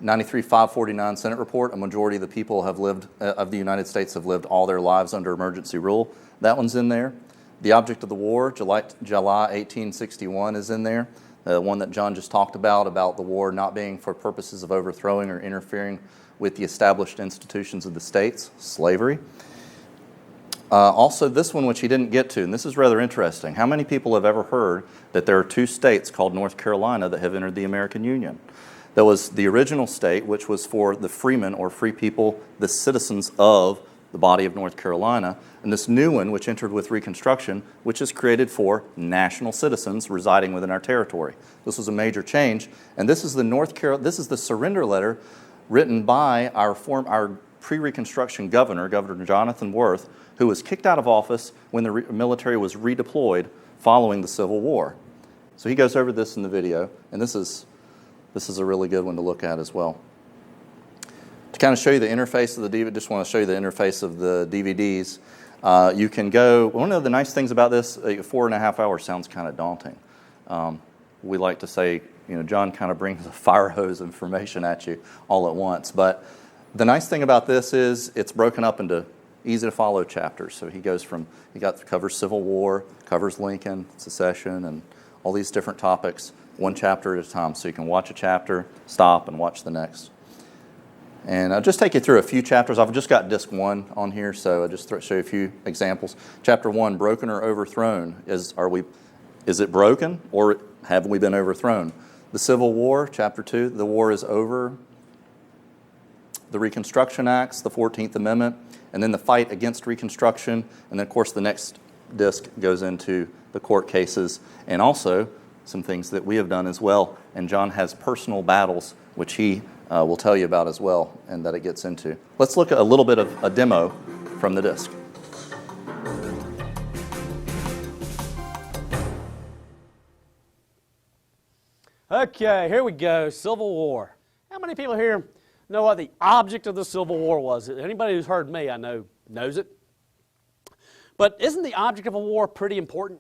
93-549 Senate report. A majority of the people of the United States have lived all their lives under emergency rule. That one's in there. The object of the war, July 1861, is in there. The one that John just talked about the war not being for purposes of overthrowing or interfering with the established institutions of the states, slavery. Also, this one, which he didn't get to, and this is rather interesting. How many people have ever heard that there are 2 states called North Carolina that have entered the American Union? There was the original state, which was for the freemen or free people, the citizens of the body of North Carolina, and this new one, which entered with Reconstruction, which is created for national citizens residing within our territory. This was a major change, and this is the surrender letter written by our pre-Reconstruction governor, Governor Jonathan Worth, who was kicked out of office when the military was redeployed following the Civil War. So he goes over this in the video, and this is a really good one to look at as well. To kind of show you the interface of the DVD, just want to show you the interface of the DVDs. You can go, one of the nice things about this, 4.5 hours sounds kind of daunting. We like to say, John kind of brings a fire hose of information at you all at once. But the nice thing about this is it's broken up into easy to follow chapters. So he covers Civil War, covers Lincoln, secession, and all these different topics, one chapter at a time. So you can watch a chapter, stop, and watch the next. And I'll just take you through a few chapters. I've just got disc 1 on here, so I'll just show you a few examples. Chapter 1, broken or overthrown. Is it broken, or have we been overthrown? The Civil War, chapter 2, the war is over. The Reconstruction Acts, the 14th Amendment, and then the fight against Reconstruction, and then, of course, the next disc goes into the court cases, and also some things that we have done as well. And John has personal battles, which he will tell you about as well, and that it gets into. Let's look at a little bit of a demo from the disc. Okay, here we go, Civil War. How many people here know what the object of the Civil War was? Anybody who's heard me, I know, knows it. But isn't the object of a war pretty important?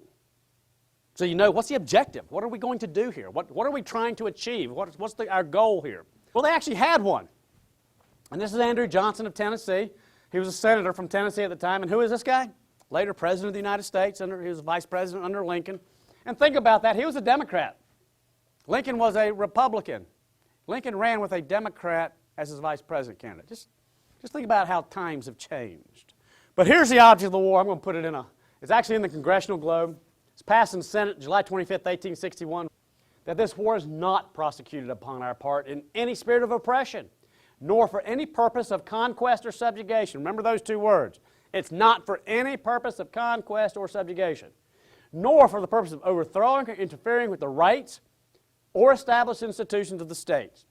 So what's the objective? What are we going to do here? What are we trying to achieve? What's our goal here? Well, they actually had one. And this is Andrew Johnson of Tennessee. He was a senator from Tennessee at the time. And who is this guy? Later President of the United States. He was vice president under Lincoln. And think about that. He was a Democrat. Lincoln was a Republican. Lincoln ran with a Democrat as his vice president candidate. Just think about how times have changed. But here's the object of the war. I'm going to put it it's actually in the Congressional Globe. It's passed in the Senate July 25th, 1861. That this war is not prosecuted upon our part in any spirit of oppression, nor for any purpose of conquest or subjugation. Remember those 2 words. It's not for any purpose of conquest or subjugation, nor for the purpose of overthrowing or interfering with the rights or established institutions of the states,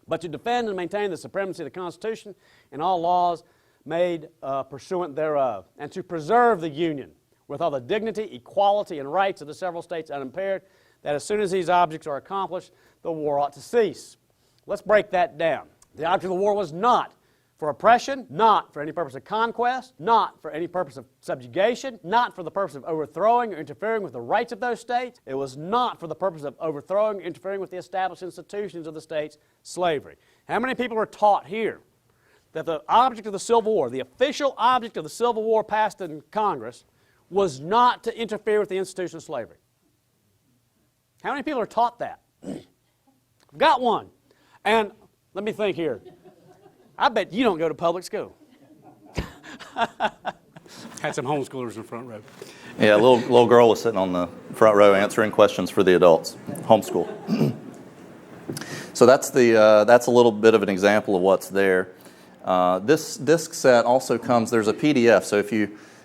but to defend and maintain the supremacy of the Constitution and all laws made pursuant thereof, and to preserve the Union with all the dignity, equality, and rights of the several states unimpaired, that as soon as these objects are accomplished, the war ought to cease. Let's break that down. The object of the war was not for oppression, not for any purpose of conquest, not for any purpose of subjugation, not for the purpose of overthrowing or interfering with the rights of those states. It was not for the purpose of overthrowing or interfering with the established institutions of the states, slavery. How many people are taught here that the object of the Civil War, the official object of the Civil War passed in Congress, was not to interfere with the institution of slavery? How many people are taught that? Got one. And let me think here. I bet you don't go to public school. Had some homeschoolers in the front row. Yeah, a little girl was sitting on the front row answering questions for the adults. Homeschool. So that's a little bit of an example of what's there. This disc set also comes. There's a PDF. So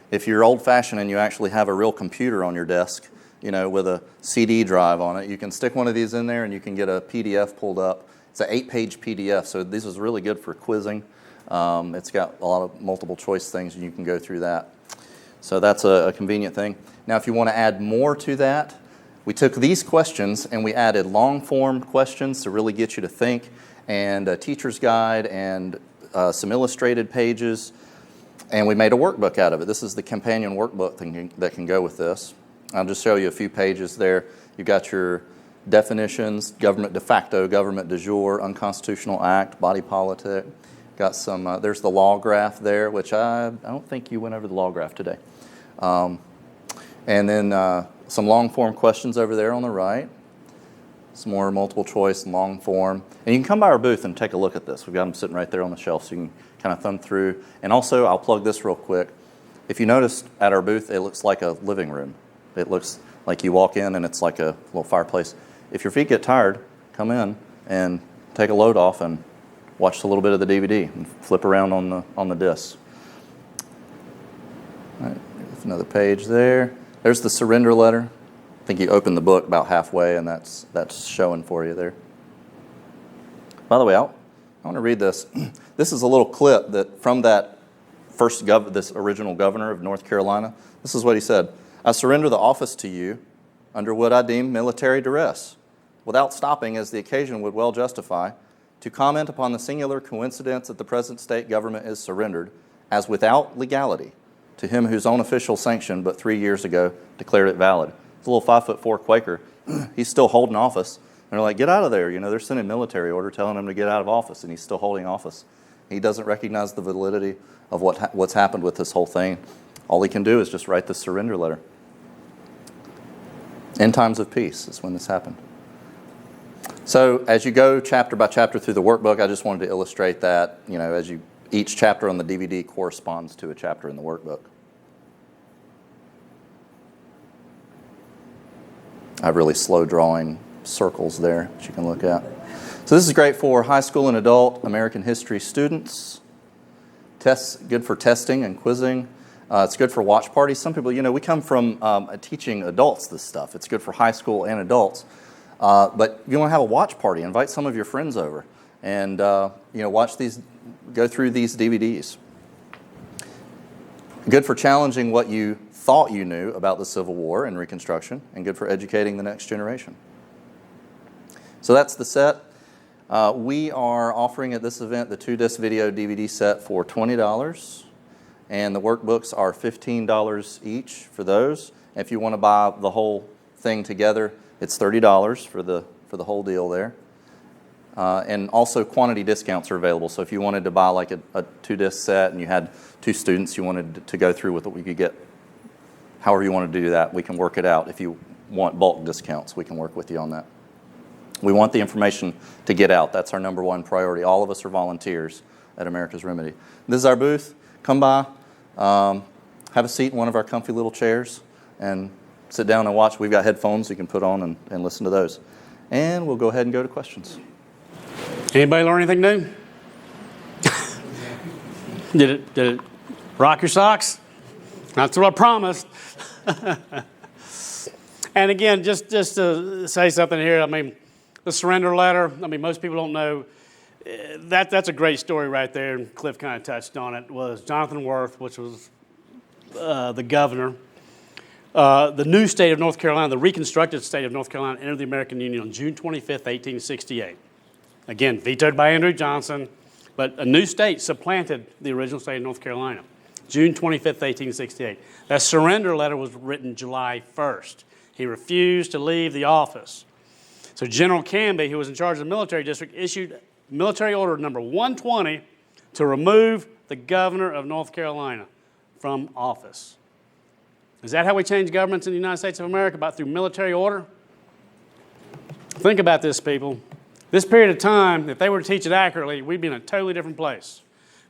if you're old-fashioned and you actually have a real computer on your desk, with a CD drive on it, you can stick one of these in there and you can get a PDF pulled up. It's an 8-page PDF, so this is really good for quizzing. It's got a lot of multiple choice things, and you can go through that. So that's a convenient thing. Now, if you want to add more to that, we took these questions and we added long-form questions to really get you to think, and a teacher's guide, and some illustrated pages, and we made a workbook out of it. This is the companion workbook that can go with this. I'll just show you a few pages there. You've got your definitions, government de facto, government de jure, unconstitutional act, body politic. Got some, there's the law graph there, which I don't think you went over the law graph today. And then some long form questions over there on the right. Some more multiple choice and long form. And you can come by our booth and take a look at this. We've got them sitting right there on the shelf, so you can kind of thumb through. And also, I'll plug this real quick. If you notice at our booth, it looks like a living room. It looks like you walk in and it's like a little fireplace. If your feet get tired, come in and take a load off and watch a little bit of the DVD and flip around on the disc. All right, there's another page there. There's the surrender letter. I think you open the book about halfway, and that's showing for you there. By the way, I want to read this. This is a little clip that from that this original governor of North Carolina. This is what he said: "I surrender the office to you under what I deem military duress, without stopping, as the occasion would well justify, to comment upon the singular coincidence that the present state government is surrendered, as without legality, to him whose own official sanction but 3 years ago declared it valid." It's a little 5'4" Quaker. He's still holding office. And they're like, "Get out of there." They're sending military order telling him to get out of office, and he's still holding office. He doesn't recognize the validity of what's happened with this whole thing. All he can do is just write the surrender letter. In times of peace is when this happened. So as you go chapter by chapter through the workbook, I just wanted to illustrate that, each chapter on the DVD corresponds to a chapter in the workbook. I have really slow drawing circles there that you can look at. So this is great for high school and adult American history students. Tests, good for testing and quizzing. It's good for watch parties. Some people, we come from teaching adults this stuff. It's good for high school and adults. But you want to have a watch party, invite some of your friends over and, watch these, go through these DVDs. Good for challenging what you thought you knew about the Civil War and Reconstruction, and good for educating the next generation. So that's the set. We are offering at this event the 2-disc video DVD set for $20. And the workbooks are $15 each for those. If you want to buy the whole thing together, it's $30 for the whole deal there. And also quantity discounts are available. So if you wanted to buy like a 2-disc set and you had 2 students you wanted to go through with it, we could get, however you want to do that, we can work it out. If you want bulk discounts, we can work with you on that. We want the information to get out. That's our number one priority. All of us are volunteers at America's Remedy. This is our booth. Come by, have a seat in one of our comfy little chairs, and sit down and watch. We've got headphones you can put on and listen to those. And we'll go ahead and go to questions. Anybody learn anything new? Did it rock your socks? That's what I promised. And again, just to say something here, the surrender letter, most people don't know, that's a great story right there, and Cliff kind of touched on it, was Jonathan Worth, which was the governor. The new state of North Carolina, the reconstructed state of North Carolina, entered the American Union on June 25th, 1868. Again, vetoed by Andrew Johnson, But a new state supplanted the original state of North Carolina, June 25th, 1868. That surrender letter was written July 1st. He refused to leave the office. So General Canby, who was in charge of the military district, issued military order number 120 to remove the governor of North Carolina from office. Is that how we change governments in the United States of America? Through military order? Think about this, people. This period of time, if they were to teach it accurately, we'd be in a totally different place.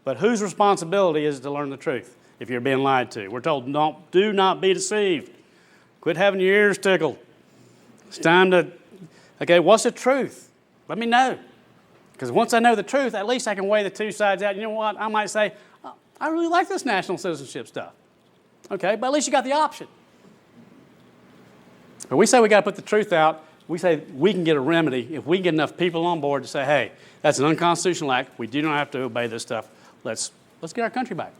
But whose responsibility is it to learn the truth if you're being lied to? We're told, do not be deceived. Quit having your ears tickled. It's time to, okay, what's the truth? Let me know. Because once I know the truth, at least I can weigh the two sides out. You know what? I might say, oh, I really like this national citizenship stuff. Okay, but at least you got the option. But we say we got to put the truth out. We say we can get a remedy if we get enough people on board to say, hey, that's an unconstitutional act. We do not have to obey this stuff. Let's get our country back.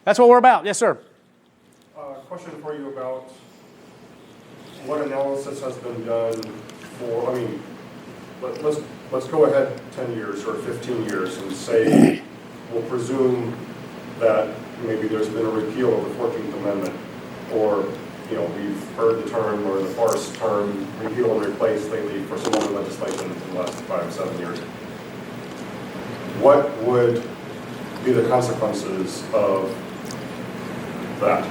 That's what we're about. Yes, sir. Question for you about what analysis has been done for, I mean, let's go ahead 10 years or 15 years and say we'll presume that maybe there's been a repeal of the 14th Amendment, or we've heard the term or the farce term repeal and replace lately for some other legislation in the last 5 or 7 years. What would be the consequences of that?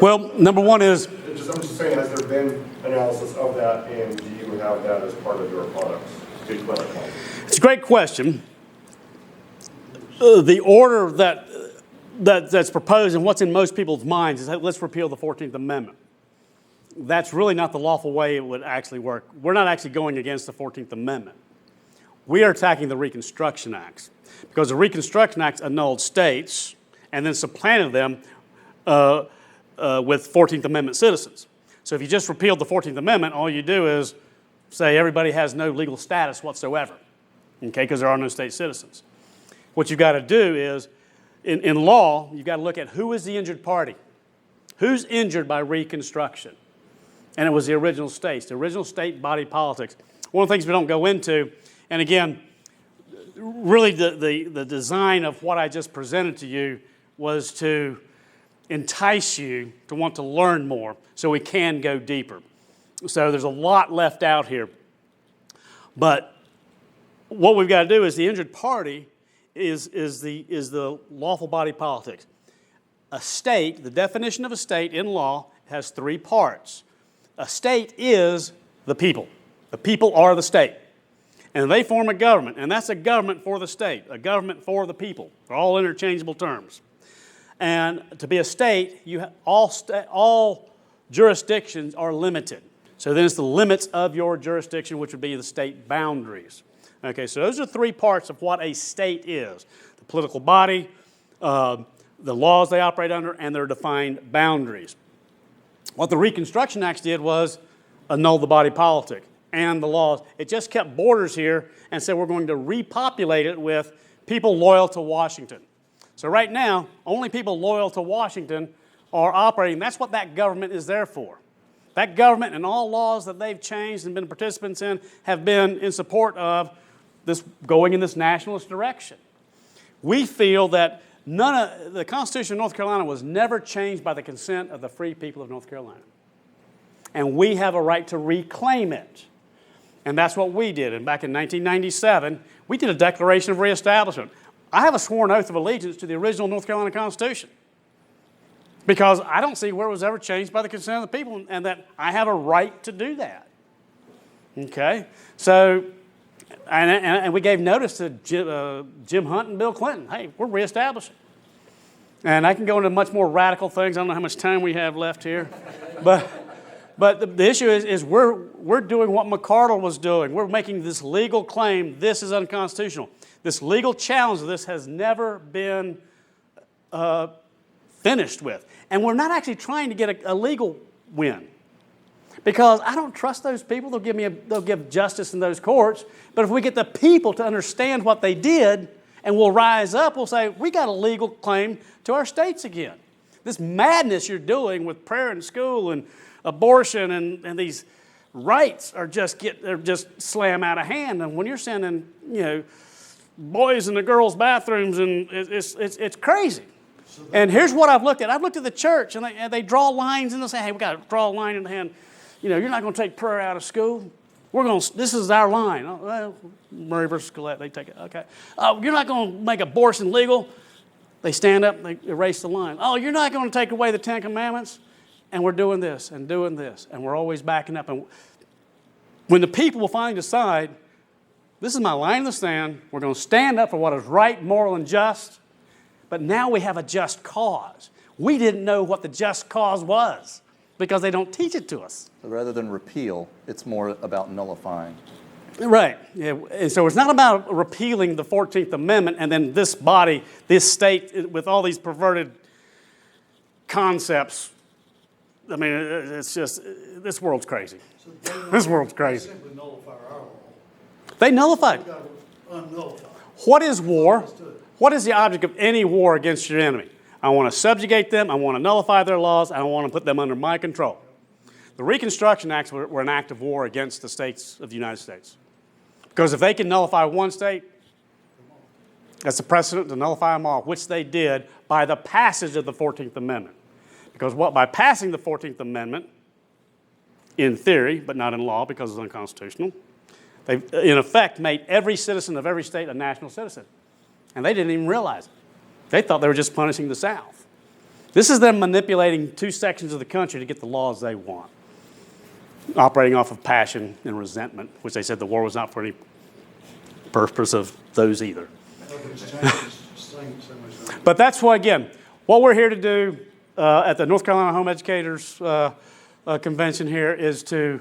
Well, number one is, I'm just saying, has there been analysis of that, and do you have that as part of your products? It's a great question. The order that's proposed and what's in most people's minds is that let's repeal the 14th Amendment. That's really not the lawful way it would actually work. We're not actually going against the 14th Amendment. We are attacking the Reconstruction Acts because the Reconstruction Acts annulled states and then supplanted them with 14th Amendment citizens. So if you just repealed the 14th Amendment, all you do is say everybody has no legal status whatsoever, okay, because there are no state citizens. What you've got to do is, in law, you've got to look at who is the injured party. Who's injured by Reconstruction? And it was the original states, the original state body politics. One of the things we don't go into, and again, really the design of what I just presented to you was to entice you to want to learn more so we can go deeper. So there's a lot left out here. But what we've got to do is the injured party is the lawful body politics. A state, the definition of a state in law has 3 parts. A state is the people. The people are the state. And they form a government, and that's a government for the state, a government for the people. They're all interchangeable terms. And to be a state, all jurisdictions are limited. So then it's the limits of your jurisdiction, which would be the state boundaries. Okay, so those are 3 parts of what a state is. The political body, the laws they operate under, and their defined boundaries. What the Reconstruction Acts did was annul the body politic and the laws. It just kept borders here and said we're going to repopulate it with people loyal to Washington. So right now, only people loyal to Washington are operating. That's what that government is there for. That government and all laws that they've changed and been participants in have been in support of this going in this nationalist direction. We feel that the Constitution of North Carolina was never changed by the consent of the free people of North Carolina. And we have a right to reclaim it. And that's what we did. And back in 1997, we did a Declaration of Reestablishment. I have a sworn oath of allegiance to the original North Carolina Constitution because I don't see where it was ever changed by the consent of the people and that I have a right to do that. Okay? So, and we gave notice to Jim Hunt and Bill Clinton. Hey, we're reestablishing. And I can go into much more radical things. I don't know how much time we have left here. But the issue is we're doing what McCardle was doing. We're making this legal claim. This is unconstitutional. This legal challenge of this has never been finished with. And we're not actually trying to get a legal win. Because I don't trust those people. They'll give justice in those courts. But if we get the people to understand what they did and we'll rise up, we'll say, we got a legal claim to our states again. This madness you're doing with prayer in school and abortion and these rights are just slam out of hand. And when you're sending, boys in the girls' bathrooms, and it's crazy. And here's what I've looked at. I've looked at the church, and they draw lines, and they'll say, hey, we got to draw a line in the hand. You know, you're not going to take prayer out of school. This is our line. Oh, well, Murray versus Collette, they take it. Okay. Oh, you're not going to make abortion legal. They stand up, they erase the line. Oh, you're not going to take away the Ten Commandments. And we're doing this and doing this, and we're always backing up. And when the people will finally decide, this is my line in the sand, we're going to stand up for what is right, moral, and just, but now we have a just cause. We didn't know what the just cause was because they don't teach it to us. So rather than repeal, it's more about nullifying. Right. Yeah. And so it's not about repealing the 14th Amendment and then this body, this state, with all these perverted concepts. I mean, it's just, this world's crazy. This world's crazy. They simply nullify our law. They nullify. We got to unnullify. What is war? What is the object of any war against your enemy? I want to subjugate them. I want to nullify their laws. I want to put them under my control. The Reconstruction Acts were an act of war against the states of the United States. Because if they can nullify one state, that's a precedent to nullify them all, which they did by the passage of the 14th Amendment. Because by passing the 14th Amendment, in theory, but not in law because it's unconstitutional, they in effect made every citizen of every state a national citizen. And they didn't even realize it. They thought they were just punishing the South. This is them manipulating two sections of the country to get the laws they want, operating off of passion and resentment, which they said the war was not for any purpose of those either. But that's why, again, what we're here to do at the North Carolina Home Educators Convention here is this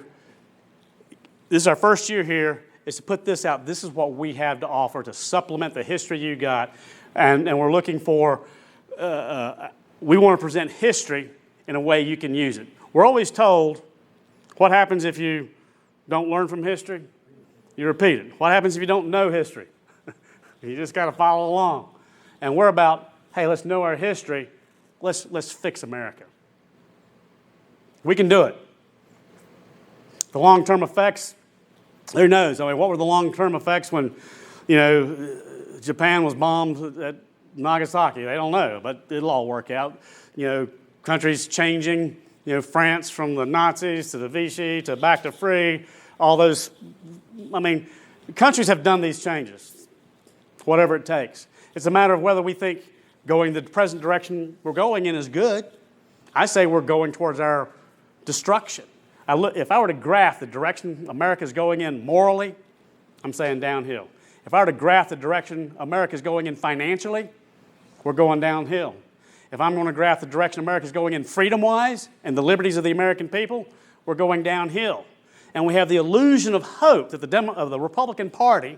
is our first year here, is to put this out. This is what we have to offer to supplement the history you got. And we're looking for, we want to present history in a way you can use it. We're always told, what happens if you don't learn from history? You repeat it. What happens if you don't know history? You just got to follow along. And we're about, hey, let's know our history. Let's fix America. We can do it. The long-term effects, who knows? I mean, what were the long-term effects when, Japan was bombed at Nagasaki? They don't know, but it'll all work out. Countries changing, France from the Nazis to the Vichy to back to free, all those. I mean, countries have done these changes, whatever it takes. It's a matter of whether we think going the present direction we're going in is good. I say we're going towards our destruction. If I were to graph the direction America's going in morally, I'm saying downhill. If I were to graph the direction America's going in financially, we're going downhill. If I'm going to graph the direction America's going in freedom-wise and the liberties of the American people, we're going downhill. And we have the illusion of hope that the Republican Party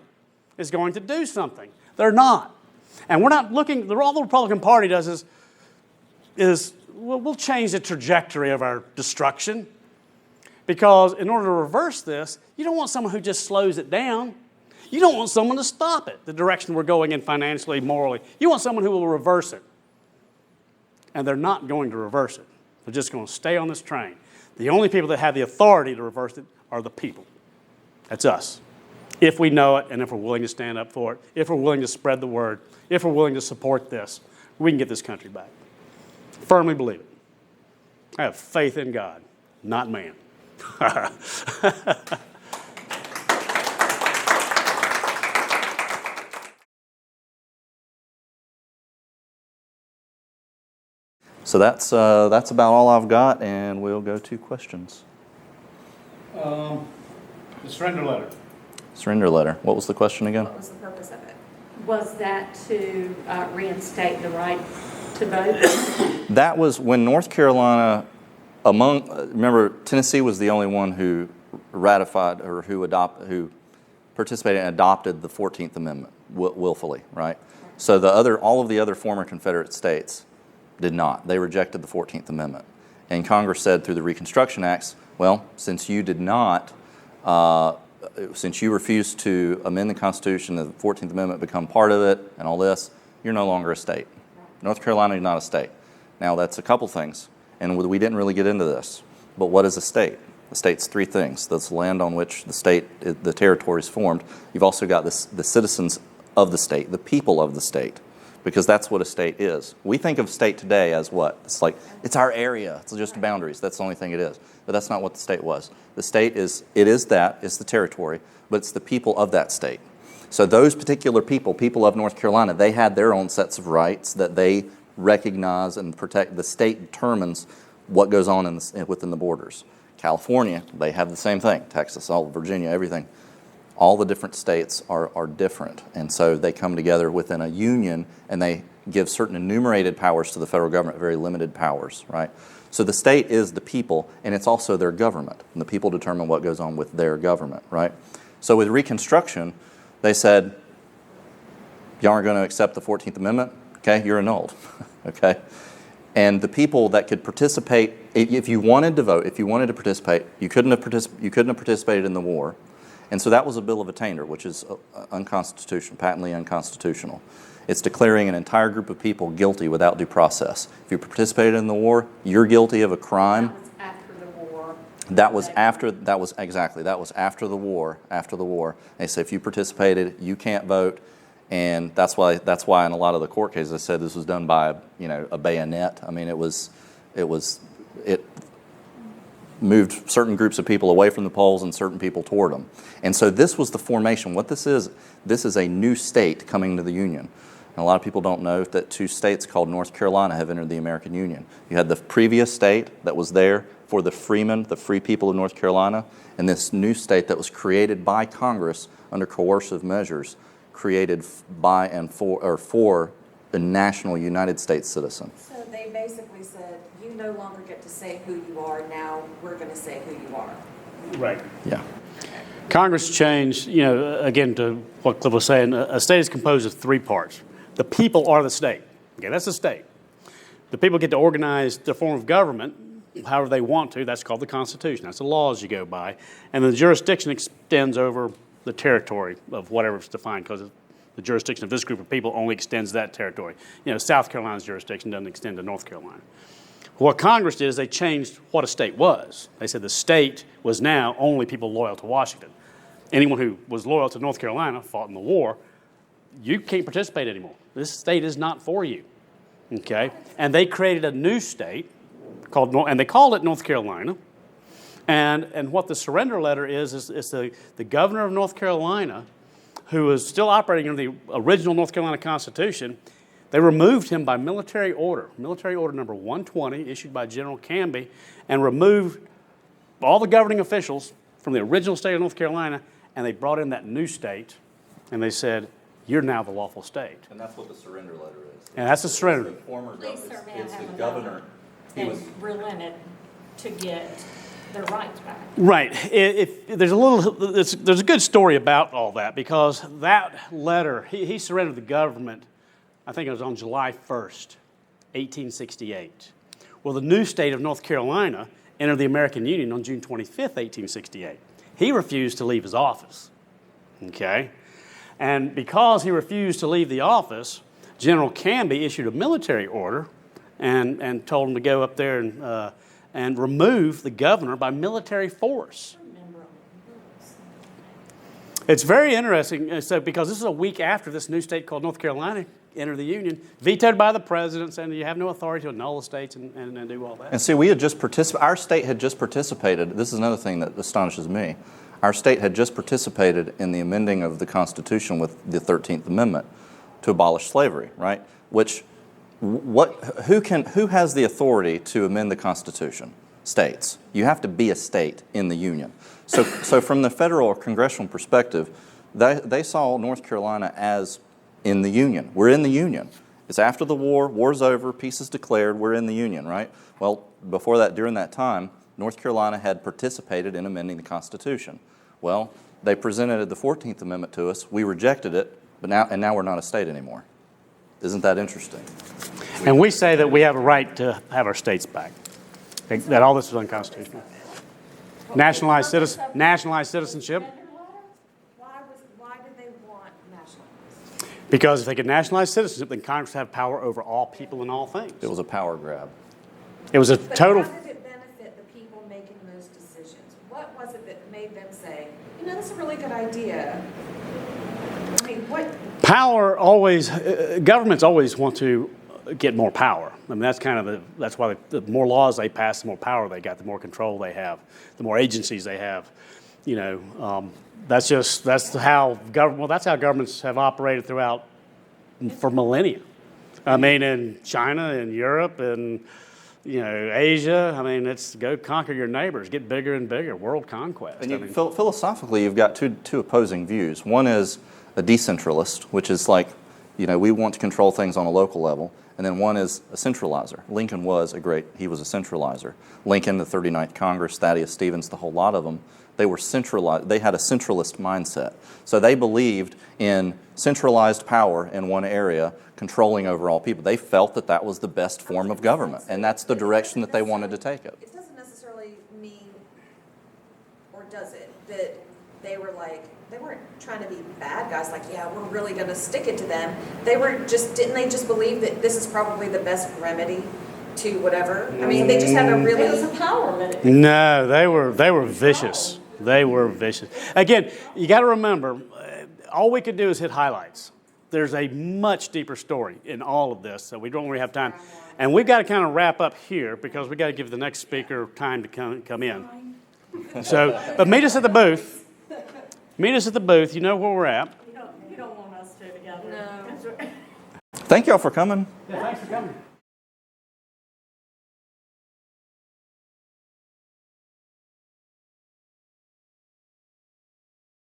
is going to do something. They're not. And we're not looking, all the Republican Party does is we'll change the trajectory of our destruction. Because in order to reverse this, you don't want someone who just slows it down. You don't want someone to stop it, the direction we're going in financially, morally. You want someone who will reverse it. And they're not going to reverse it. They're just going to stay on this train. The only people that have the authority to reverse it are the people. That's us. If we know it and if we're willing to stand up for it, if we're willing to spread the word, if we're willing to support this, we can get this country back. Firmly believe it. I have faith in God, not man. So that's about all I've got, and we'll go to questions. The surrender letter. Surrender letter. What was the question again? What was the purpose of it? Was that to reinstate the right to vote? That was when North Carolina, remember, Tennessee was the only one who ratified or who participated and adopted the 14th Amendment willfully, right? So all of the other former Confederate states did not. They rejected the 14th Amendment. And Congress said through the Reconstruction Acts, well, since you did not, since you refused to amend the Constitution, the 14th Amendment become part of it and all this, you're no longer a state. North Carolina is not a state. Now, that's a couple things, and we didn't really get into this. But what is a state? A state's three things. That's the land on which the territory is formed. You've also got the citizens of the state, the people of the state, because that's what a state is. We think of state today as what? It's like, it's our area, it's just boundaries, that's the only thing it is. But that's not what the state was. The state is the territory, but it's the people of that state. So those particular people of North Carolina, they had their own sets of rights that they recognize and protect. The state determines what goes on within the borders. California, they have the same thing. Texas, all Virginia, everything. All the different states are different, and so they come together within a union, and they give certain enumerated powers to the federal government, very limited powers, right? So the state is the people, and it's also their government, and the people determine what goes on with their government, right? So with Reconstruction, they said, y'all aren't going to accept the 14th Amendment? Okay, you're annulled, okay? And the people that could participate, if you wanted to vote, if you wanted to participate, you couldn't have participated in the war. And so that was a bill of attainder, which is unconstitutional, patently unconstitutional. It's declaring an entire group of people guilty without due process. If you participated in the war, you're guilty of a crime. That was after the war. That was after the war. After the war, they say if you participated, you can't vote, and that's why in a lot of the court cases they said this was done by a bayonet. I mean, it moved certain groups of people away from the polls and certain people toward them. And so this was the formation. What this is a new state coming to the Union. And a lot of people don't know that 2 states called North Carolina have entered the American Union. You had the previous state that was there for the freemen, the free people of North Carolina, and this new state that was created by Congress under coercive measures, created by and for the national United States citizen. So they basically said, you no longer get to say who you are, now we're going to say who you are. Right. Yeah. Congress changed, again, to what Cliff was saying, a state is composed of 3 parts. The people are the state. Okay, that's the state. The people get to organize their form of government however they want to. That's called the Constitution. That's the laws you go by. And the jurisdiction extends over the territory of whatever's defined, because the jurisdiction of this group of people only extends that territory. South Carolina's jurisdiction doesn't extend to North Carolina. What Congress did is they changed what a state was. They said the state was now only people loyal to Washington. Anyone who was loyal to North Carolina, fought in the war, you can't participate anymore. This state is not for you, okay? And they created a new state and they called it North Carolina. And what the surrender letter is the governor of North Carolina, who is still operating under the original North Carolina Constitution. They removed him by military order number 120, issued by General Canby, and removed all the governing officials from the original state of North Carolina, and they brought in that new state, and they said, you're now the lawful state. And that's what the surrender letter is. And that's the surrender. It's the former These governor. are It's the men governor. and relented to get their rights back. Right. There's a good story about all that, because that letter, he surrendered the government, I think it was on July 1st, 1868. Well, the new state of North Carolina entered the American Union on June 25th, 1868. He refused to leave his office, okay? And because he refused to leave the office, General Canby issued a military order and told him to go up there and remove the governor by military force. It's very interesting, because this is a week after this new state called North Carolina entered the Union, vetoed by the president, saying you have no authority to annul the states and do all that. And see, our state had just participated. This is another thing that astonishes me. Our state had just participated in the amending of the Constitution with the 13th Amendment to abolish slavery, right? Who has the authority to amend the Constitution? States. You have to be a state in the Union. So from the federal or congressional perspective, they saw North Carolina as in the Union. We're in the Union. It's after the war, war's over, peace is declared, we're in the Union, right? Well, before that, during that time, North Carolina had participated in amending the Constitution. Well, they presented the 14th Amendment to us, we rejected it, but now we're not a state anymore. Isn't that interesting? And we say that we have a right to have our states back, that all this is unconstitutional. Nationalized citizenship. Why did they want nationalized? Because if they could nationalize citizenship, then Congress would have power over all people and all things. It was a power grab. It was a But total... how did it benefit the people making those decisions? What was it that made them say, that's a really good idea. mean, what, Power always, governments always want to get more power. I mean, that's kind of that's why the more laws they pass, the more power they got, the more control they have, the more agencies they have. You know, that's how governments have operated throughout for millennia. I mean, in China and Europe and, you know, Asia, I mean, it's go conquer your neighbors, get bigger and bigger, world conquest. And philosophically, you've got two opposing views. One is a decentralist, which is like, you know, we want to control things on a local level. And then one is a centralizer. Lincoln was he was a centralizer. Lincoln, the 39th Congress, Thaddeus Stevens, the whole lot of them, they were centralized. They had a centralist mindset. So they believed in centralized power in one area, controlling over all people. They felt that that was the best form of government, and that's the direction that they wanted to take it. It doesn't necessarily mean, or does it, that they weren't trying to be bad guys, like, yeah, we're really going to stick it to them. Didn't they just believe that this is probably the best remedy to whatever? I mean, they just had a really... it was a power minute. No, they were vicious. They were vicious. Again, you got to remember, all we could do is hit highlights. There's a much deeper story in all of this, so we don't really have time. And we've got to kind of wrap up here because we've got to give the next speaker time to come in. So, but meet us at the booth. Meet us at the booth. You know where we're at. You don't want us to together. No. Thank y'all for coming. Yeah, thanks for coming.